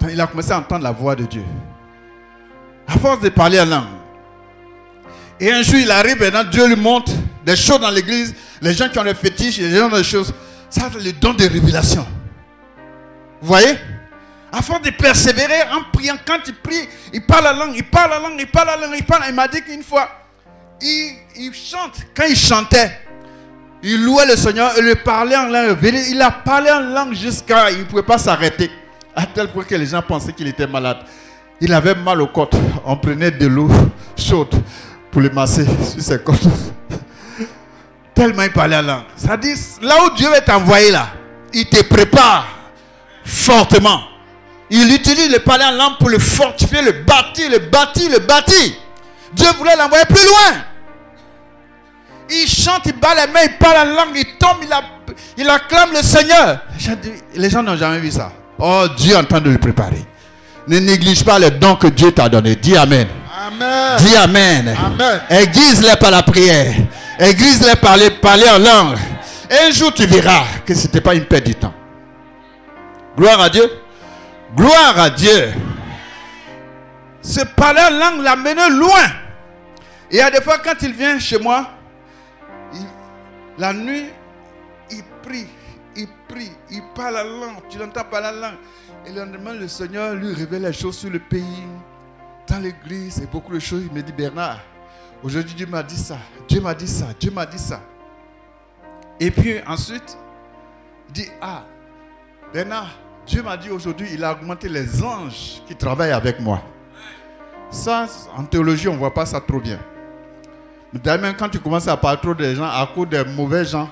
Il a commencé à entendre la voix de Dieu. À force de parler en langue. Et un jour, il arrive maintenant, Dieu lui montre des choses dans l'église. Les gens qui ont des fétiches, les gens qui ont des choses. Ça, c'est le don de révélation. Vous voyez? À force de persévérer en priant, quand il prie, il parle la langue, il parle la langue, il parle la langue, il parle. Il m'a dit qu'une fois, il chante. Quand il chantait, il louait le Seigneur et il parlait en langue. Il a parlé en langue jusqu'à... Il ne pouvait pas s'arrêter. À tel point que les gens pensaient qu'il était malade. Il avait mal aux côtes. On prenait de l'eau chaude pour le masser sur ses côtes. Tellement il parlait en langue. Ça dit, là où Dieu va t'envoyer là, il te prépare fortement. Il utilise le parler en langue pour le fortifier, le bâtir. Dieu voulait l'envoyer plus loin. Il chante, il bat les mains, il parle en langue, il tombe, il acclame le Seigneur. Les gens n'ont jamais vu ça. Oh, Dieu est en train de le préparer. Ne néglige pas les dons que Dieu t'a donnés. Dis Amen. Amen. Dis Amen. Amen. Aiguise-les par la prière. Aiguise-les par parler en langue. Et un jour, tu verras que ce n'était pas une perte du temps. Gloire à Dieu. Gloire à Dieu. Ce parler en langue l'a mené loin. Et il y a des fois, quand il vient chez moi, la nuit, il prie, il parle la langue. Tu l'entends parler la langue. Et le lendemain, le Seigneur lui révèle les choses sur le pays, dans l'église et beaucoup de choses. Il me dit, Bernard, aujourd'hui Dieu m'a dit ça, Dieu m'a dit ça, Dieu m'a dit ça. Et puis ensuite, il dit, ah, Bernard, Dieu m'a dit aujourd'hui, il a augmenté les anges qui travaillent avec moi. Ça, en théologie, on ne voit pas ça trop bien. Mais même quand tu commences à parler trop des gens, à cause des mauvais gens,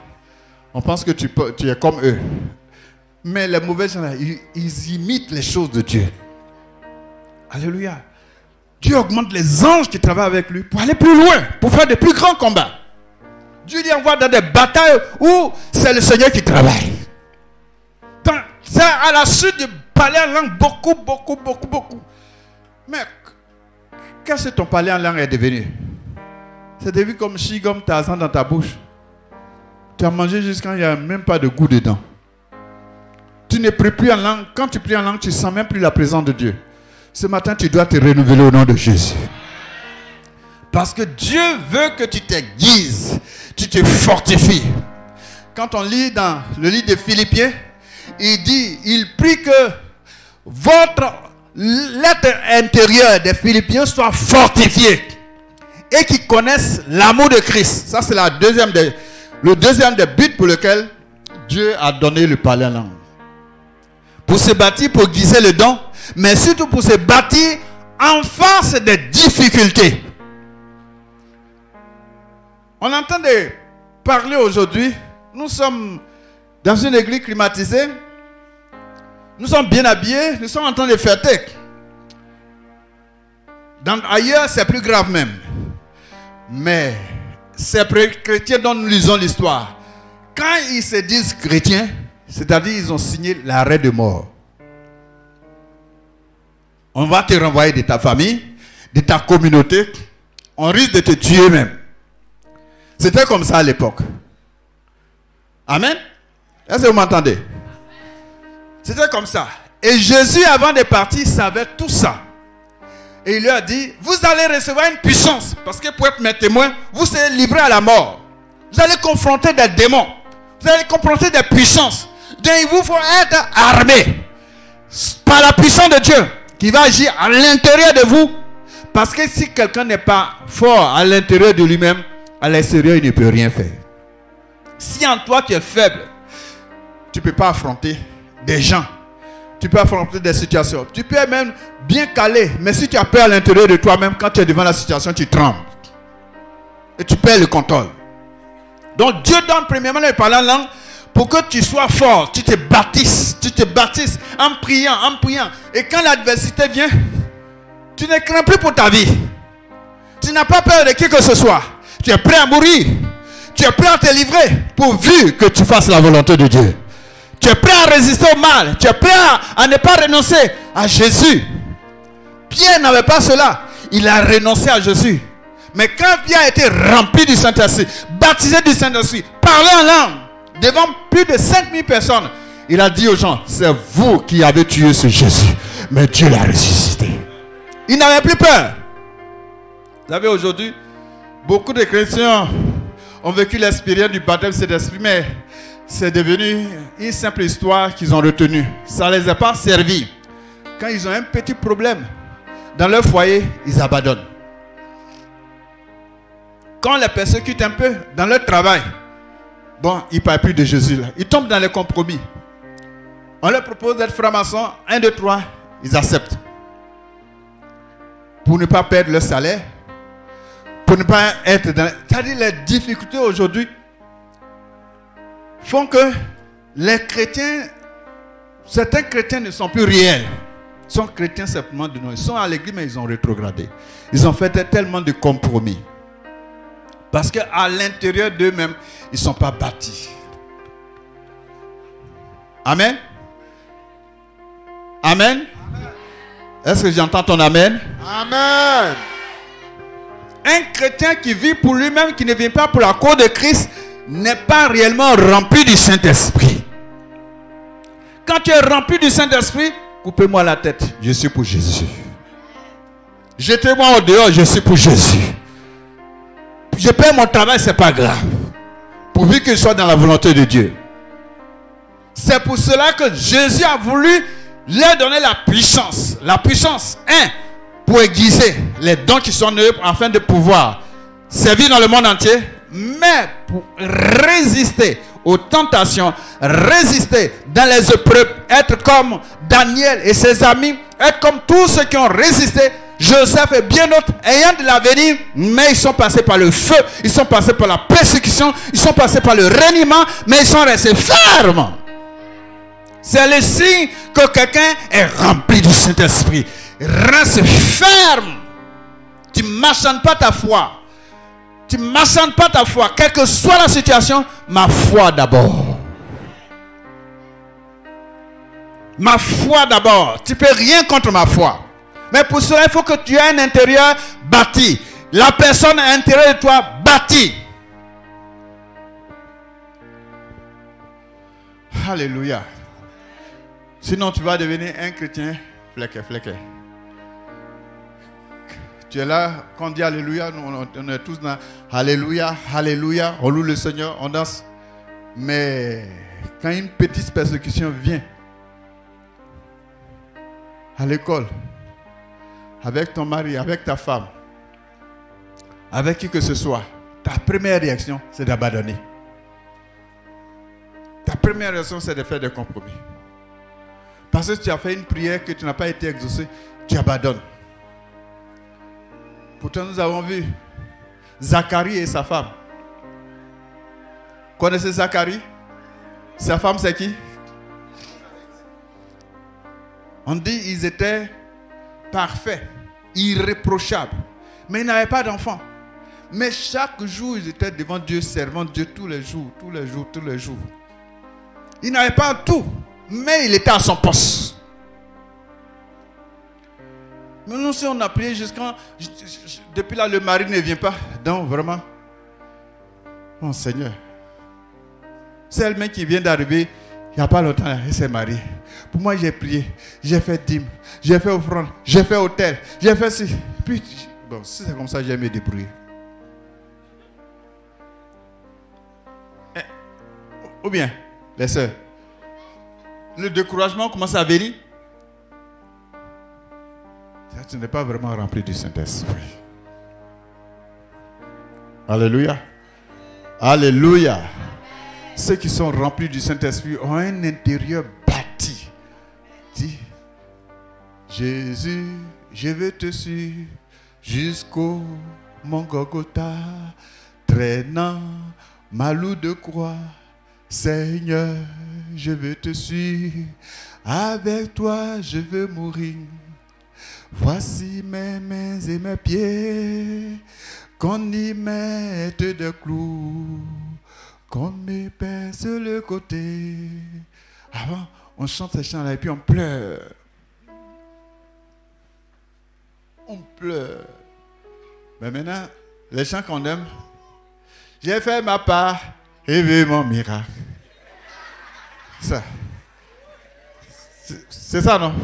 on pense que tu es comme eux. Mais les mauvais gens, ils imitent les choses de Dieu. Alléluia. Dieu augmente les anges qui travaillent avec lui pour aller plus loin, pour faire de plus grands combats. Dieu lui envoie dans des batailles où c'est le Seigneur qui travaille. C'est à la suite de parler en langue beaucoup. Mais qu'est-ce que ton parler en langue est devenu? C'est devenu comme Shigom Tarzan dans ta bouche. Tu as mangé jusqu'à il n'y a même pas de goût dedans. Tu ne pries plus en langue. Quand tu pries en langue, tu ne sens même plus la présence de Dieu. Ce matin, tu dois te renouveler au nom de Jésus. Parce que Dieu veut que tu t'aiguises, tu te fortifies. Quand on lit dans le livre de Philippiens, il prie que l'être intérieur des Philippiens soit fortifié et qu'ils connaissent l'amour de Christ. Ça, c'est le deuxième des buts pour lequel Dieu a donné le parler en langue. Pour se bâtir, pour guiser le don, mais surtout pour se bâtir en face des difficultés. On entend parler aujourd'hui, nous sommes dans une église climatisée, nous sommes bien habillés, nous sommes en train de fêter. Ailleurs, c'est plus grave même. Mais ces chrétiens dont nous lisons l'histoire, quand ils se disent chrétiens, c'est-à-dire ils ont signé l'arrêt de mort. On va te renvoyer de ta famille, de ta communauté. On risque de te tuer même. C'était comme ça à l'époque. Amen. Est-ce que vous m'entendez? C'était comme ça. Et Jésus, avant de partir, savait tout ça. Et il lui a dit, vous allez recevoir une puissance. Parce que pour être mes témoins, vous serez livrés à la mort. Vous allez confronter des démons. Vous allez confronter des puissances. Donc il vous faut être armé par la puissance de Dieu qui va agir à l'intérieur de vous. Parce que si quelqu'un n'est pas fort à l'intérieur de lui-même, à l'extérieur, il ne peut rien faire. Si en toi tu es faible, tu ne peux pas affronter des gens. Tu peux affronter des situations. Tu peux même bien caler. Mais si tu as peur à l'intérieur de toi-même, quand tu es devant la situation, tu trembles. Et tu perds le contrôle. Donc Dieu donne premièrement le parler en langue pour que tu sois fort. Tu te bâtisses en priant. Et quand l'adversité vient, tu ne crains plus pour ta vie. Tu n'as pas peur de qui que ce soit. Tu es prêt à mourir. Tu es prêt à te livrer pourvu que tu fasses la volonté de Dieu. Tu Tu es prêt à résister au mal. Tu es prêt à ne pas renoncer à Jésus. Pierre n'avait pas cela. Il a renoncé à Jésus. Mais quand Pierre a été rempli du Saint-Esprit, baptisé du Saint-Esprit, parlé en langue, devant plus de 5000 personnes, il a dit aux gens, c'est vous qui avez tué ce Jésus, mais Dieu l'a ressuscité. Il n'avait plus peur. Vous savez, aujourd'hui, beaucoup de chrétiens ont vécu l'expérience du baptême de Saint-Esprit, mais c'est devenu une simple histoire qu'ils ont retenue. Ça ne les a pas servi. Quand ils ont un petit problème dans leur foyer, ils abandonnent. Quand on les persécute un peu dans leur travail, bon, ils ne parlent plus de Jésus là. Ils tombent dans les compromis. On leur propose d'être francs-maçons, 1, 2, 3, ils acceptent. Pour ne pas perdre leur salaire, pour ne pas être dans... C'est-à-dire les difficultés aujourd'hui font que les chrétiens, certains chrétiens ne sont plus réels. Ils sont chrétiens simplement de nom. Ils sont à l'église mais ils ont rétrogradé. Ils ont fait tellement de compromis. Parce qu'à l'intérieur d'eux-mêmes, ils ne sont pas bâtis. Amen. Amen. Est-ce que j'entends ton amen? Amen. Un chrétien qui vit pour lui-même, qui ne vient pas pour la cause de Christ, n'est pas réellement rempli du Saint-Esprit. Quand tu es rempli du Saint-Esprit, coupez-moi la tête, je suis pour Jésus. Jetez-moi au dehors, je suis pour Jésus. Je perds mon travail, ce n'est pas grave. Pourvu que je sois dans la volonté de Dieu. C'est pour cela que Jésus a voulu leur donner la puissance. La puissance, pour aiguiser les dons qui sont en eux afin de pouvoir servir dans le monde entier, mais pour résister aux tentations, résister dans les épreuves, être comme Daniel et ses amis, être comme tous ceux qui ont résisté, Joseph et bien d'autres, ayant de l'avenir, mais ils sont passés par le feu, ils sont passés par la persécution, ils sont passés par le reniement, mais ils sont restés fermes. C'est le signe que quelqu'un est rempli du Saint-Esprit. Reste ferme. Tu ne marchandes pas ta foi. Tu ne marchandes pas ta foi. Quelle que soit la situation, ma foi d'abord. Ma foi d'abord. Tu ne peux rien contre ma foi. Mais pour cela, il faut que tu aies un intérieur bâti. La personne à l'intérieur de toi bâtie. Alléluia. Sinon, tu vas devenir un chrétien flequé. Tu es là, quand on dit Alléluia, on est tous dans Alléluia, Alléluia, on loue le Seigneur, on danse. Mais quand une petite persécution vient, à l'école, avec ton mari, avec ta femme, avec qui que ce soit, ta première réaction, c'est d'abandonner. Ta première réaction, c'est de faire des compromis. Parce que tu as fait une prière que tu n'as pas été exaucée, tu abandonnes. Pourtant, nous avons vu Zacharie et sa femme. Connaissez Zacharie? Sa femme, c'est qui? On dit qu'ils étaient parfaits, irréprochables. Mais ils n'avaient pas d'enfants. Mais chaque jour, ils étaient devant Dieu, servant Dieu tous les jours. Ils n'avaient pas tout, mais il était à son poste. Mais nous, si on a prié jusqu'à... Depuis là, le mari ne vient pas. Donc, vraiment, mon Seigneur. C'est elle-même qui vient d'arriver, il n'y a pas longtemps, elle s'est mariée. Pour moi, j'ai prié, j'ai fait dîme, j'ai fait offrande, j'ai fait hôtel, j'ai fait ci. Puis, bon, si c'est comme ça, j'ai me débrouiller. Ou bien, les sœurs, le découragement commence à venir. Tu n'es pas vraiment rempli du Saint-Esprit. Alléluia. Alléluia. Ceux qui sont remplis du Saint-Esprit ont un intérieur bâti. Dis, Jésus, je veux te suivre jusqu'au mont Golgotha, traînant ma lourde croix. Seigneur, je veux te suivre. Avec toi, je veux mourir. Voici mes mains et mes pieds, qu'on y mette des clous, qu'on me perce le côté. Avant, on chante ces chants-là et puis on pleure. On pleure. Mais maintenant, les chants qu'on aime, j'ai fait ma part et vu mon miracle. Ça. C'est ça, non?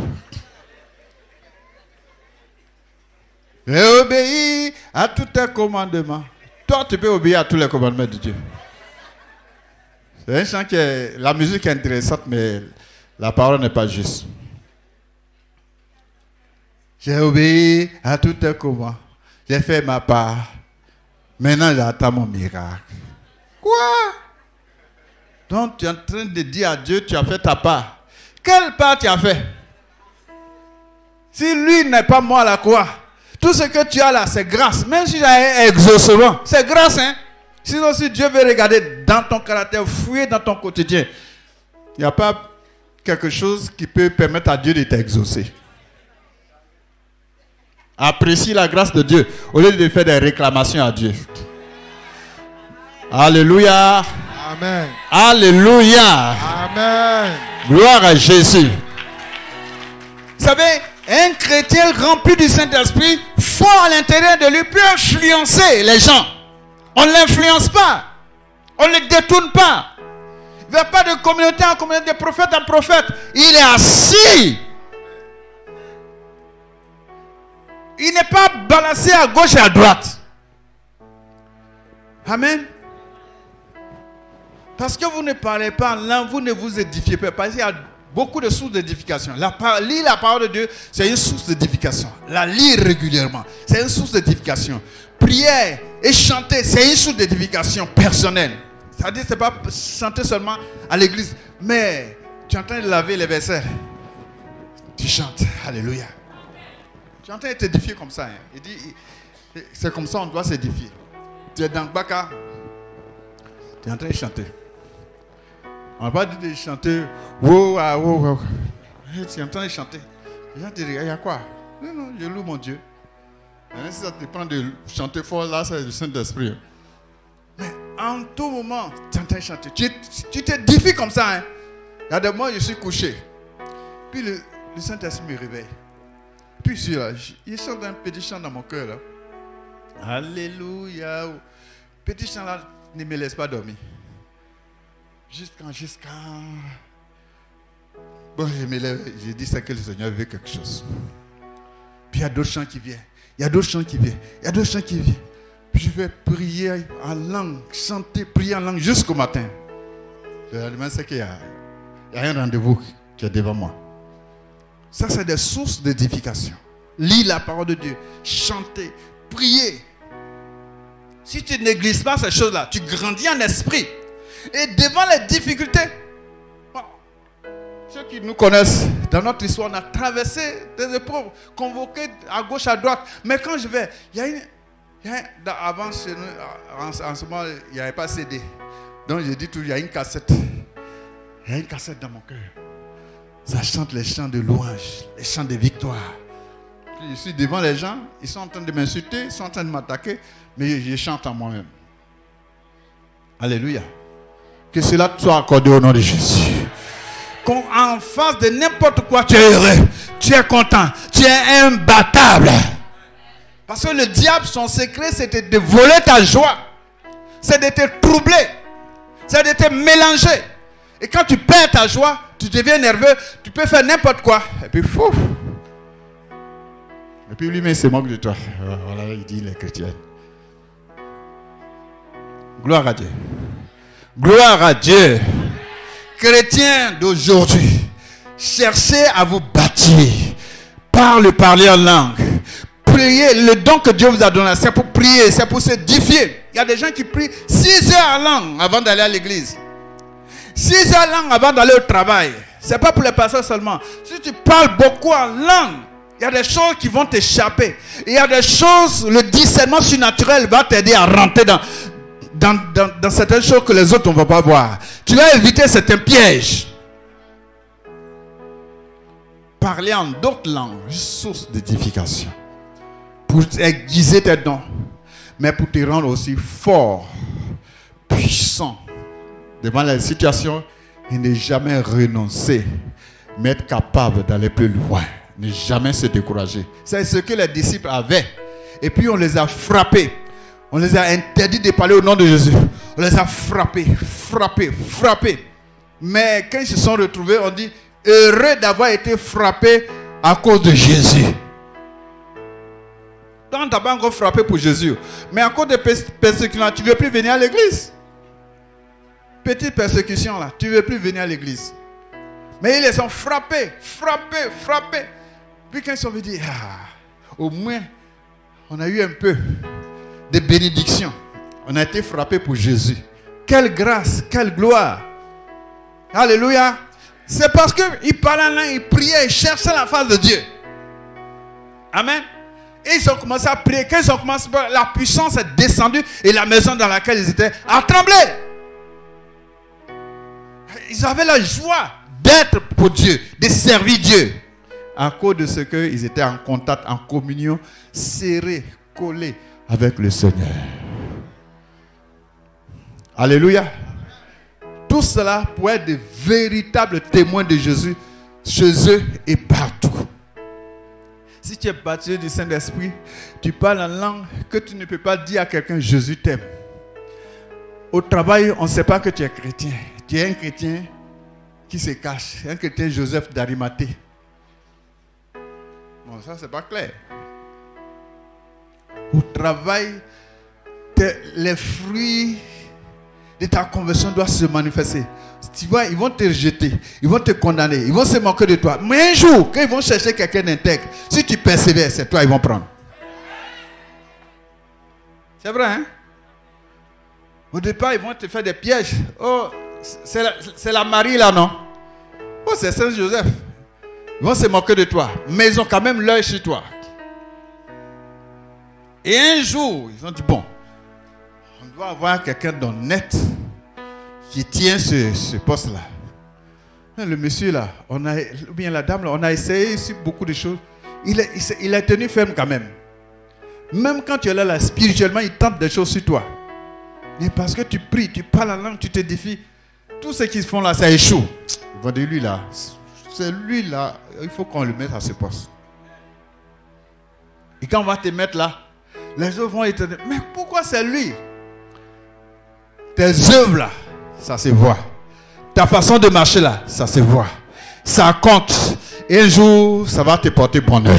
J'ai obéi à tous tes commandements. Toi, tu peux obéir à tous les commandements de Dieu. C'est un chant qui est... La musique est intéressante, mais la parole n'est pas juste. J'ai obéi à tous tes commandements. J'ai fait ma part. Maintenant, j'attends mon miracle. Quoi? Donc, tu es en train de dire à Dieu, tu as fait ta part. Quelle part tu as fait? Si lui n'est pas mort à la croix, tout ce que tu as là, c'est grâce. Même si j'ai un exaucement, c'est grâce, hein? Sinon, si Dieu veut regarder dans ton caractère, fouiller dans ton quotidien, il n'y a pas quelque chose qui peut permettre à Dieu de t'exaucer. Apprécie la grâce de Dieu au lieu de faire des réclamations à Dieu. Alléluia. Amen. Alléluia. Amen. Gloire à Jésus. Vous savez, un chrétien rempli du Saint-Esprit, fort à l'intérieur de lui, peut influencer les gens. On ne l'influence pas. On ne le détourne pas. Il ne va pas de communauté en communauté, de prophète en prophète. Il est assis. Il n'est pas balancé à gauche et à droite. Amen. Parce que vous ne parlez pas en langue, vous ne vous édifiez pas. Parce qu'il y a beaucoup de sources d'édification. Lire la parole de Dieu, c'est une source d'édification. La lire régulièrement, c'est une source d'édification. Prière et chanter, c'est une source d'édification personnelle. C'est-à-dire, ce n'est pas chanter seulement à l'église. Mais tu es en train de laver les versets. Tu chantes. Alléluia. Tu es en train de t'édifier comme ça. Hein. Il dit, c'est comme ça on doit s'édifier. Tu es dans le Baka. Tu es en train de chanter. On ne va pas dire de chanter. Wow, wow, wow. Tu es en train de chanter. Les gens te disent, il y a quoi? Non, je loue mon Dieu. Et si ça te prend de chanter fort, là, c'est le Saint-Esprit. Mais en tout moment, tu es en train de chanter. Tu t'édifies comme ça. Hein. Il y a des moments, je suis couché. Puis le Saint-Esprit me réveille. Puis il chante un petit chant dans mon cœur. Là. Alléluia. Petit chant là ne me laisse pas dormir. Jusqu'à... Bon, je me lève, j'ai dit ça que le Seigneur veut quelque chose. Puis il y a d'autres chants qui viennent. Il y a d'autres chants qui viennent. Il y a d'autres chants qui viennent. Puis je vais prier en langue, chanter, prier en langue jusqu'au matin. Le lendemain, c'est qu'il y a un rendez-vous qui est devant moi. Ça, c'est des sources d'édification. Lis la parole de Dieu, chanter, prier. Si tu ne négliges pas ces choses-là, tu grandis en esprit. Et devant les difficultés, bon, ceux qui nous connaissent, dans notre histoire, on a traversé des épreuves, convoquées à gauche, à droite. Mais quand je vais, avant chez nous, en ce moment, il n'y avait pas CD. Donc je dis toujours, il y a une cassette. Il y a une cassette dans mon cœur. Ça chante les chants de louange, les chants de victoire. Puis je suis devant les gens, ils sont en train de m'insulter, ils sont en train de m'attaquer, mais je chante en moi-même. Alléluia. Que cela te soit accordé au nom de Jésus. En face de n'importe quoi, tu es heureux, tu es content, tu es imbattable. Parce que le diable, son secret, c'était de voler ta joie. C'est de te troubler. C'est de te mélanger. Et quand tu perds ta joie, tu deviens nerveux, tu peux faire n'importe quoi. Et puis, fouf. Et puis lui-même se moque de toi. Voilà, il dit les chrétiens. Gloire à Dieu. Gloire à Dieu. Chrétiens d'aujourd'hui, cherchez à vous bâtir par le parler en langue. Priez, le don que Dieu vous a donné, c'est pour prier, c'est pour s'édifier. Il y a des gens qui prient 6 heures en langue avant d'aller à l'église. 6 heures en langue avant d'aller au travail. Ce n'est pas pour les pasteurs seulement. Si tu parles beaucoup en langue, il y a des choses qui vont t'échapper. Il y a des choses, le discernement surnaturel va t'aider à rentrer dans certaines choses que les autres ne vont pas voir. Tu vas éviter certains pièges. Parler en d'autres langues, source d'édification. Pour aiguiser tes dons, mais pour te rendre aussi fort, puissant, devant les situations et ne jamais renoncer, mais être capable d'aller plus loin. Ne jamais se décourager. C'est ce que les disciples avaient. Et puis on les a frappés. On les a interdits de parler au nom de Jésus. On les a frappés. Mais quand ils se sont retrouvés, on dit heureux d'avoir été frappés à cause de Jésus. Toi, tu n'as pas encore frappé pour Jésus. Mais à cause de persécutions, tu ne veux plus venir à l'église. Petite persécution là, tu ne veux plus venir à l'église. Mais ils les ont frappés. Puis quand ils sont venus, au moins, on a eu un peu de bénédiction. On a été frappés pour Jésus. Quelle grâce, quelle gloire. Alléluia. C'est parce qu'ils parlaient en langue, ils priaient, ils cherchaient la face de Dieu. Amen. Et ils ont commencé à prier. Quand ils ont commencé, la puissance est descendue et la maison dans laquelle ils étaient a tremblé. Ils avaient la joie d'être pour Dieu, de servir Dieu. À cause de ce qu'ils étaient en contact, en communion, serrés, collés avec le Seigneur. Alléluia. Tout cela pour être de véritables témoins de Jésus chez eux et partout. Si tu es baptisé du Saint-Esprit, tu parles en langue que tu ne peux pas dire à quelqu'un Jésus t'aime. Au travail, on ne sait pas que tu es chrétien. Tu es un chrétien qui se cache, un chrétien Joseph d'Arimathée. Bon, ça c'est pas clair. Au travail, les fruits de ta conversion doivent se manifester. Tu vois, ils vont te rejeter, ils vont te condamner, ils vont se moquer de toi. Mais un jour, quand ils vont chercher quelqu'un d'intègre, si tu persévères, c'est toi ils vont prendre. C'est vrai, hein? Au départ, ils vont te faire des pièges. Oh, c'est la Marie là, non? Oh, c'est Saint Joseph. Ils vont se moquer de toi, mais ils ont quand même l'œil sur toi. Et un jour, ils ont dit, bon, on doit avoir quelqu'un d'honnête qui tient ce poste-là. Le monsieur là, ou bien la dame là, on a essayé ici beaucoup de choses. Il a tenu ferme quand même. Même quand tu es là, spirituellement, il tente des choses sur toi. Mais parce que tu pries, tu parles la langue, tu te défies. Tout ce qu'ils font là, ça échoue. Ils vont dire, lui là, c'est lui là, il faut qu'on le mette à ce poste. Et quand on va te mettre là, les autres vont être... Mais pourquoi c'est lui? Tes œuvres là, ça se voit. Ta façon de marcher là, ça se voit. Ça compte. Et un jour, ça va te porter bonheur.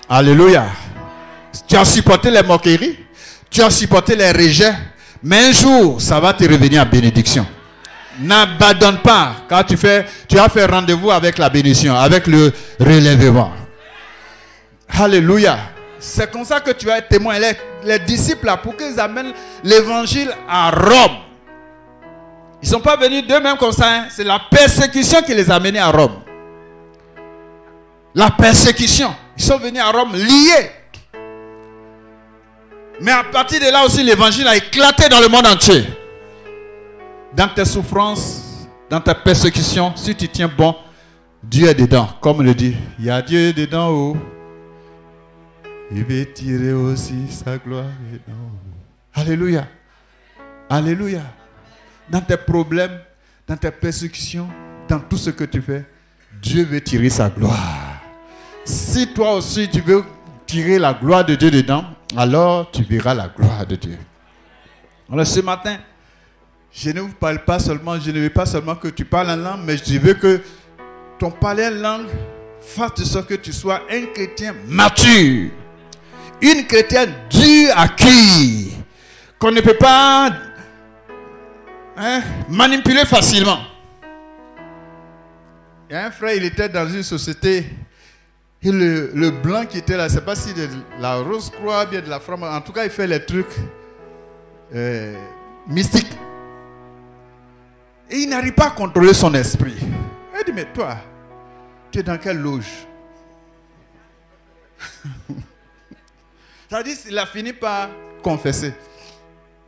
Alléluia. Tu as supporté les moqueries, tu as supporté les rejets, mais un jour, ça va te revenir en bénédiction. N'abandonne pas, car tu as fait rendez-vous avec la bénédiction, avec le relèvement. Alléluia. C'est comme ça que tu vas être témoin. Les disciples là, pour qu'ils amènent l'évangile à Rome. Ils ne sont pas venus d'eux-mêmes comme ça. Hein. C'est la persécution qui les a menés à Rome. La persécution. Ils sont venus à Rome liés. Mais à partir de là aussi, l'évangile a éclaté dans le monde entier. Dans tes souffrances, dans ta persécution, si tu tiens bon, Dieu est dedans. Comme le dit, il y a Dieu dedans haut. Il veut tirer aussi sa gloire dedans haut. Alléluia. Alléluia. Dans tes problèmes, dans tes persécutions, dans tout ce que tu fais, Dieu veut tirer sa gloire. Si toi aussi tu veux tirer la gloire de Dieu dedans, alors tu verras la gloire de Dieu. Alors ce matin, je ne vous parle pas seulement, je ne veux pas seulement que tu parles en langue, mais je veux que ton parler en langue fasse de sorte que tu sois un chrétien mature. Une chrétienne dure à cuire, qu'on ne peut pas manipuler facilement. Il y a un frère, il était dans une société, et le blanc qui était là, je ne sais pas si de la Rose-Croix, bien de la Femme, en tout cas il fait les trucs mystiques. Et il n'arrive pas à contrôler son esprit. Il dit, mais toi, tu es dans quelle loge? Ça dit, il a fini par confesser.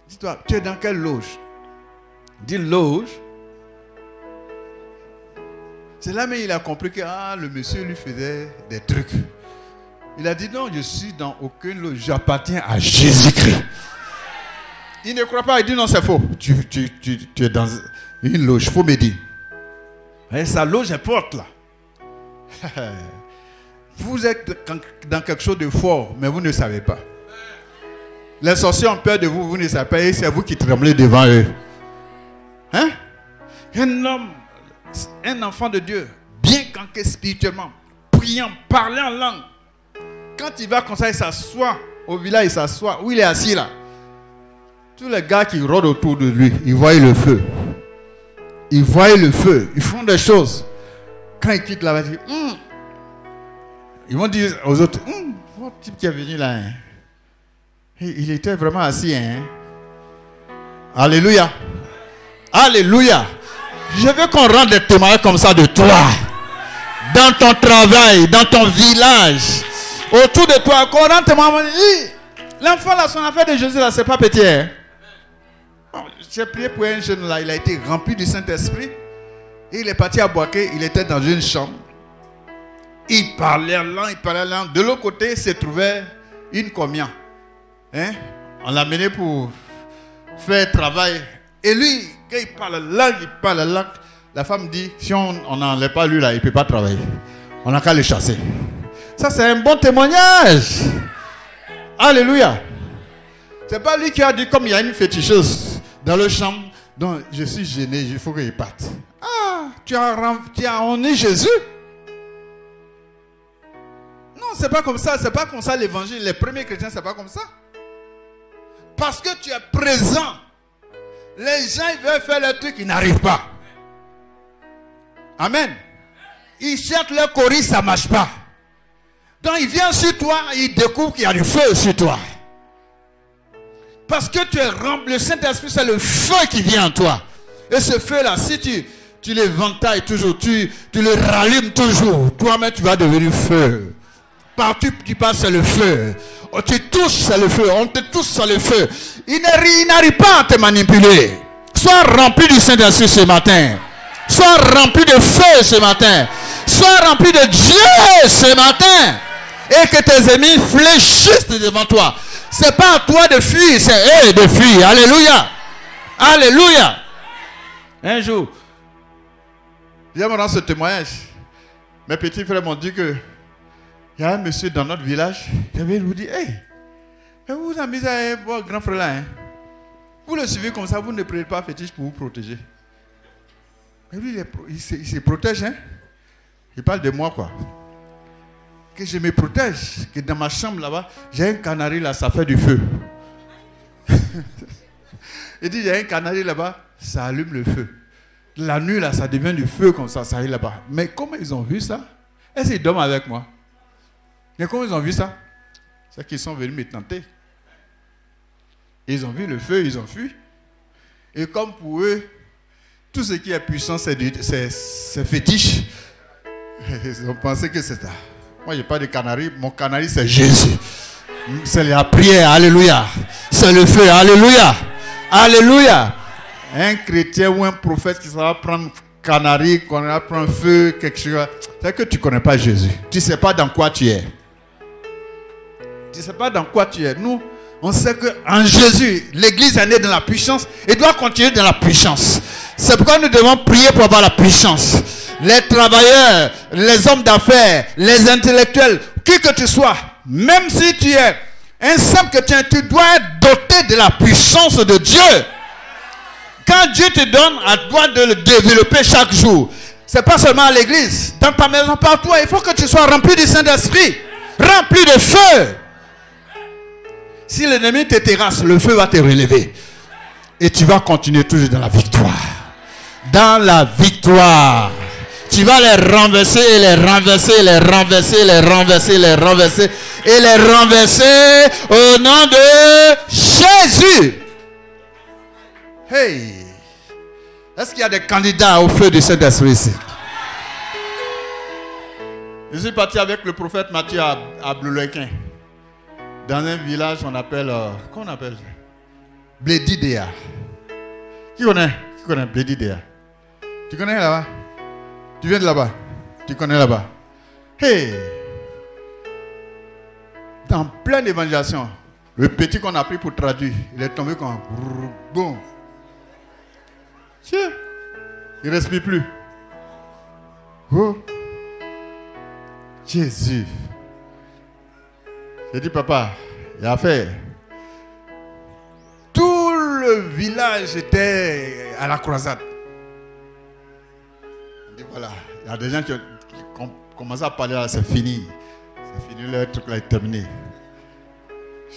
Dis-toi, tu es dans quelle loge? Dis loge. C'est là mais il a compris que le monsieur lui faisait des trucs. Il a dit non, je suis dans aucune loge, j'appartiens à Jésus-Christ. Il ne croit pas, il dit non, c'est faux. Tu es dans Une loge, il faut me dire. Et sa loge est forte là. Vous êtes dans quelque chose de fort, mais vous ne savez pas. Les sorciers ont peur de vous, vous ne savez pas, et c'est vous qui tremblez devant eux. Hein? Un homme, un enfant de Dieu, bien qu'ancré spirituellement, priant, parlant en langue. Quand il va comme ça, il s'assoit au village, il s'assoit. Où il est assis là? Tous les gars qui rôdent autour de lui, ils voient le feu. Ils voient le feu. Ils font des choses. Quand ils quittent là-bas, ils vont dire aux autres, votre type qui est venu là, hein? Il était vraiment assis. Hein? Alléluia. Alléluia. Je veux qu'on rende des témoignages comme ça de toi. Dans ton travail, dans ton village, autour de toi, qu'on rende témoignage. L'enfant là, son affaire de Jésus là, c'est pas petit. Hein? J'ai prié pour un jeune là, il a été rempli du Saint-Esprit. Et il est parti à Boaké, il était dans une chambre. Il parlait en langue, il parlait en langue. De l'autre côté, se trouvait une comia. Hein? On l'a mené pour faire travail. Et lui, quand il parle la langue, la femme dit, si on n'enlève pas lui là, il ne peut pas travailler. On n'a qu'à le chasser. Ça, c'est un bon témoignage. Alléluia. C'est pas lui qui a dit, comme il y a une féticheuse dans le champ, donc je suis gêné, il faut qu'il parte. Ah, tu as honné Jésus? Non, c'est pas comme ça, c'est pas comme ça l'évangile. Les premiers chrétiens, c'est pas comme ça. Parce que tu es présent. Les gens ils veulent faire le truc, ils n'arrivent pas. Amen. Ils cherchent leur choriste, ça ne marche pas. Donc ils viennent sur toi, ils découvrent qu'il y a du feu sur toi. Parce que tu es rempli, le Saint-Esprit, c'est le feu qui vient en toi. Et ce feu-là, si tu le ventailles toujours, tu le rallumes toujours, toi-même tu vas devenir feu. Partout tu passes, c'est le feu. Tu touches, c'est le feu. On te touche, c'est le feu. Il n'arrive pas à te manipuler. Sois rempli du Saint-Esprit ce matin. Sois rempli de feu ce matin. Sois rempli de Dieu ce matin. Et que tes ennemis fléchissent devant toi. C'est pas à toi de fuir, c'est eux de fuir. Alléluia. Alléluia. Un jour, j'aimerais rendre ce témoignage. Mes petits frères m'ont dit que il y a un monsieur dans notre village. J'avais lui dit, hey, vous vous amusez à votre grand frère là. Hein? Vous le suivez comme ça, vous ne prenez pas fétiche pour vous protéger. Mais lui, il se protège. Hein? Il parle de moi, quoi. Que je me protège. Que dans ma chambre là-bas, j'ai un canari là, ça fait du feu. Il dit, il y a un canari là-bas, ça allume le feu. La nuit là, ça devient du feu comme ça arrive là-bas. Mais comment ils ont vu ça? Est-ce qu'ils dorment avec moi? Mais comment ils ont vu ça? C'est qu'ils sont venus me tenter. Ils ont vu le feu, ils ont fui. Et comme pour eux, tout ce qui est puissant, c'est fétiche. Ils ont pensé que c'est ça. Moi, je n'ai pas de canari. Mon canari, c'est Jésus. C'est la prière. Alléluia. C'est le feu. Alléluia. Alléluia. Un chrétien ou un prophète qui va prendre canari, qu'on va prendre feu, quelque chose. C'est que tu ne connais pas Jésus. Tu ne sais pas dans quoi tu es. Tu ne sais pas dans quoi tu es. Nous, on sait qu'en Jésus, l'Église est née dans la puissance et doit continuer dans la puissance. C'est pourquoi nous devons prier pour avoir la puissance. Les travailleurs, les hommes d'affaires, les intellectuels, qui que tu sois, même si tu es un simple chrétien, tu dois être doté de la puissance de Dieu. Quand Dieu te donne, à toi de le développer chaque jour. Ce n'est pas seulement à l'église, dans ta maison, partout. Il faut que tu sois rempli du Saint-Esprit, rempli de feu. Si l'ennemi te terrasse, le feu va te relever. Et tu vas continuer toujours dans la victoire. Dans la victoire. Tu vas les renverser et les renverser, les renverser, les renverser, les renverser et les renverser au nom de Jésus. Hey! Est-ce qu'il y a des candidats au feu de Saint-Esprit ici? Je suis parti avec le prophète Matthieu à Bleulequin. Dans un village qu'on appelle, comment on appelle? Blédidéa. Qui connaît Blédidéa? Tu connais là-bas? Tu viens de là-bas? Tu connais là-bas? Hey! Dans pleine évangélisation, le petit qu'on a pris pour traduire, il est tombé comme boum. Tiens. Il ne respire plus. Oh. Jésus. J'ai dit, papa, il y a affaire. Tout le village était à la croisade. Il dit, voilà, il y a des gens qui ont commencé à parler là, c'est fini. C'est fini, le truc là est terminé.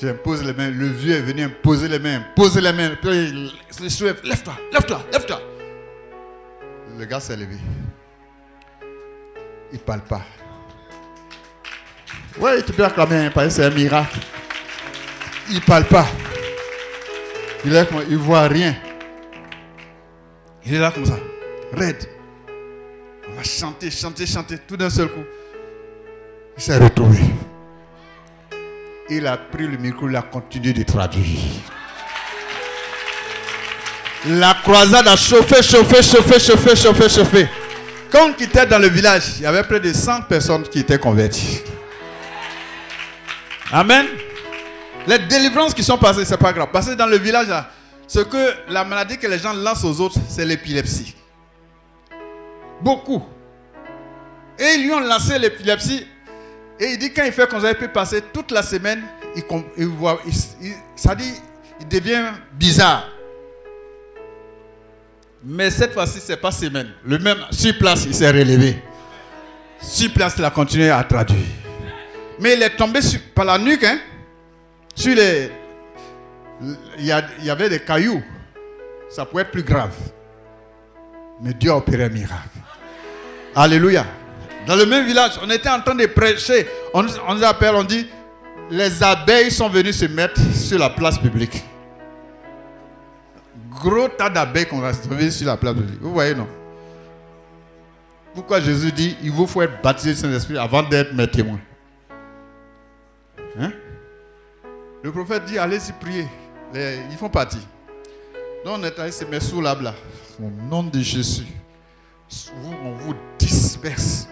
J'impose les mains, le vieux est venu imposer les mains, poser les mains. Puis il se lève, lève-toi, lève-toi, lève-toi. Le gars s'est levé. Il ne parle pas. Oui, tu peux acclamer, parce que c'est un miracle. Il ne parle pas. Il est comme, il ne voit rien. Il est là comme ça, raide. On va chanter, chanter, chanter, tout d'un seul coup. Il s'est retrouvé. Il a pris le micro, il a continué de traduire. La croisade a chauffé, chauffé, chauffé, chauffé, chauffé, chauffé. Quand on quittait dans le village, il y avait près de 100 personnes qui étaient converties. Amen. Les délivrances qui sont passées, ce n'est pas grave. Parce que dans le village, là, la maladie que les gens lancent aux autres, c'est l'épilepsie. Beaucoup. Et ils lui ont lancé l'épilepsie. Et il dit quand il fait comme ça, il peut passer toute la semaine, ça dit, il devient bizarre. Mais cette fois-ci, ce n'est pas semaine. Le même, sur place, il s'est relevé. Sur place, il a continué à traduire. Mais il est tombé par la nuque, hein, sur les... Il y avait des cailloux. Ça pouvait être plus grave. Mais Dieu a opéré un miracle. Alléluia. Dans le même village, on était en train de prêcher. On nous appelle, on dit, les abeilles sont venues se mettre sur la place publique. Gros tas d'abeilles qu'on va se trouver sur la place publique. Vous voyez, non? Pourquoi Jésus dit, il vous faut être baptisé du Saint-Esprit avant d'être mes témoins? Hein? Le prophète dit, allez-y prier. Ils font partie. Donc on est allé se mettre sous l'arbre là. Au nom de Jésus, on vous disperse.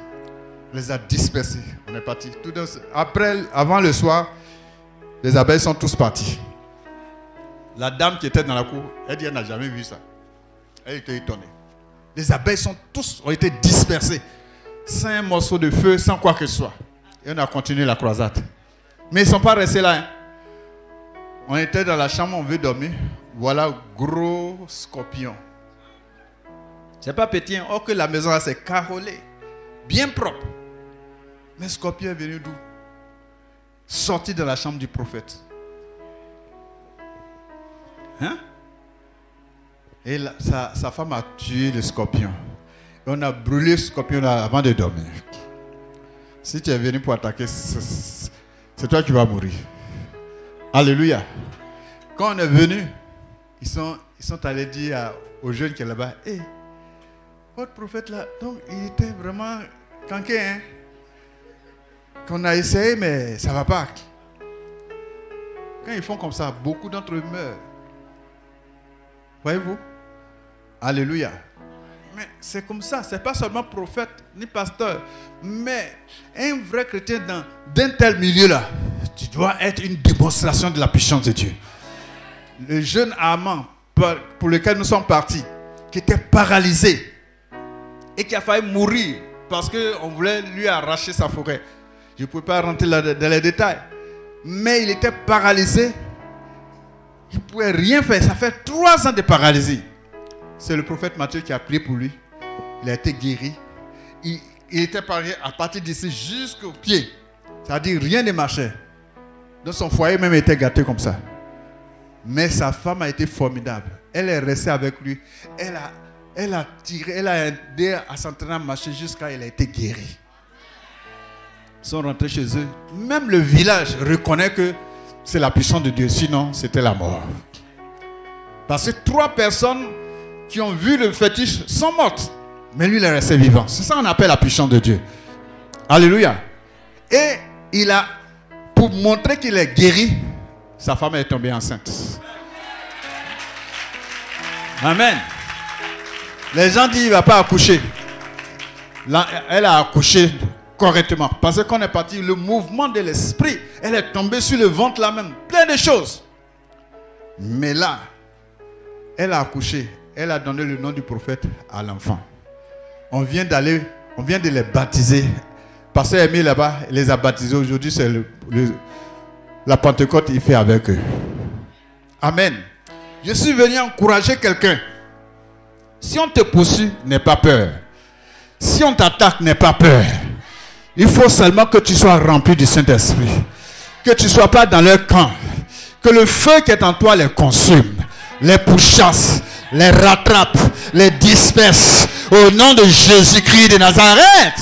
On les a dispersés. On est parti. Avant le soir, les abeilles sont tous partis. La dame qui était dans la cour, elle dit, elle n'a jamais vu ça. Elle était étonnée. Les abeilles ont été dispersées. Sans un morceau de feu, sans quoi que ce soit. Et on a continué la croisade. Mais ils ne sont pas restés là. Hein. On était dans la chambre, on veut dormir. Voilà, gros scorpion. C'est pas petit. Or que la maison là, c'est carrelé. Bien propre. Mais le scorpion est venu d'où? Sorti de la chambre du prophète. Hein? Et sa femme a tué le scorpion. Et on a brûlé le scorpion là avant de dormir. Si tu es venu pour attaquer, c'est toi qui vas mourir. Alléluia. Quand on est venu, ils sont allés dire aux jeunes qui sont là-bas, hey, votre prophète là, donc il était vraiment canquin, hein? Qu'on a essayé, mais ça ne va pas. Quand ils font comme ça, beaucoup d'entre eux meurent. Voyez-vous? Alléluia. Mais c'est comme ça, ce n'est pas seulement prophète ni pasteur, mais un vrai chrétien d'un tel milieu-là, tu dois être une démonstration de la puissance de Dieu. Le jeune amant pour lequel nous sommes partis, qui était paralysé et qui a failli mourir parce qu'on voulait lui arracher sa forêt. Je ne pouvais pas rentrer dans les détails. Mais il était paralysé. Il ne pouvait rien faire. Ça fait 3 ans de paralysie. C'est le prophète Matthieu qui a prié pour lui. Il a été guéri. Il était paralysé à partir d'ici jusqu'au pied. C'est-à-dire rien ne marchait. Donc son foyer même était gâté comme ça. Mais sa femme a été formidable. Elle est restée avec lui. Elle a tiré, elle a aidé à s'entraîner à marcher jusqu'à ce qu'elle a été guérie. Ils sont rentrés chez eux. Même le village reconnaît que c'est la puissance de Dieu. Sinon, c'était la mort. Parce que 3 personnes qui ont vu le fétiche sont mortes. Mais lui, il est resté vivant. C'est ça qu'on appelle la puissance de Dieu. Alléluia. Et pour montrer qu'il est guéri, sa femme est tombée enceinte. Amen. Les gens disent qu'il ne va pas accoucher. Là, elle a accouché correctement. Parce qu'on est parti, le mouvement de l'esprit, elle est tombée sur le ventre là même. Plein de choses. Mais là, elle a accouché. elle a donné le nom du prophète à l'enfant. On vient de les baptiser. Pasteur Aimé là-bas les a baptisés. Aujourd'hui, c'est la Pentecôte, il fait avec eux. Amen. Je suis venu encourager quelqu'un. Si on te poursuit, n'aie pas peur. Si on t'attaque, n'aie pas peur. Il faut seulement que tu sois rempli du Saint-Esprit. Que tu ne sois pas dans leur camp. Que le feu qui est en toi les consume, les pourchasse, les rattrape, les disperse. Au nom de Jésus-Christ de Nazareth.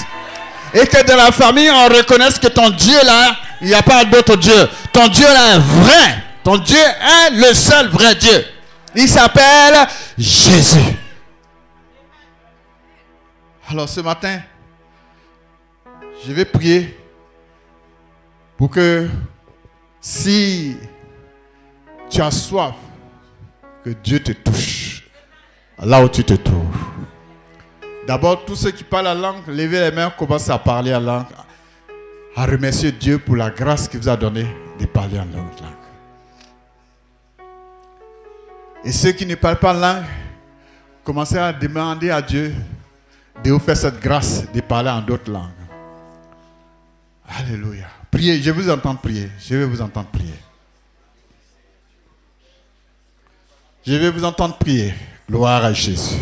Et que dans la famille, on reconnaisse que ton Dieu là, il n'y a pas d'autre Dieu. Ton Dieu là est vrai. Ton Dieu est le seul vrai Dieu. Il s'appelle Jésus. Alors ce matin, je vais prier pour que si tu as soif, que Dieu te touche là où tu te trouves. D'abord, tous ceux qui parlent la langue, levez les mains, commencez à parler en langue, à remercier Dieu pour la grâce qu'il vous a donnée de parler en langue. Et ceux qui ne parlent pas langue, commencez à demander à Dieu de vous faire cette grâce de parler en d'autres langues. Alléluia. Priez, je vous entends prier. Je vais vous entendre prier. Je vais vous entendre prier. Gloire à Jésus.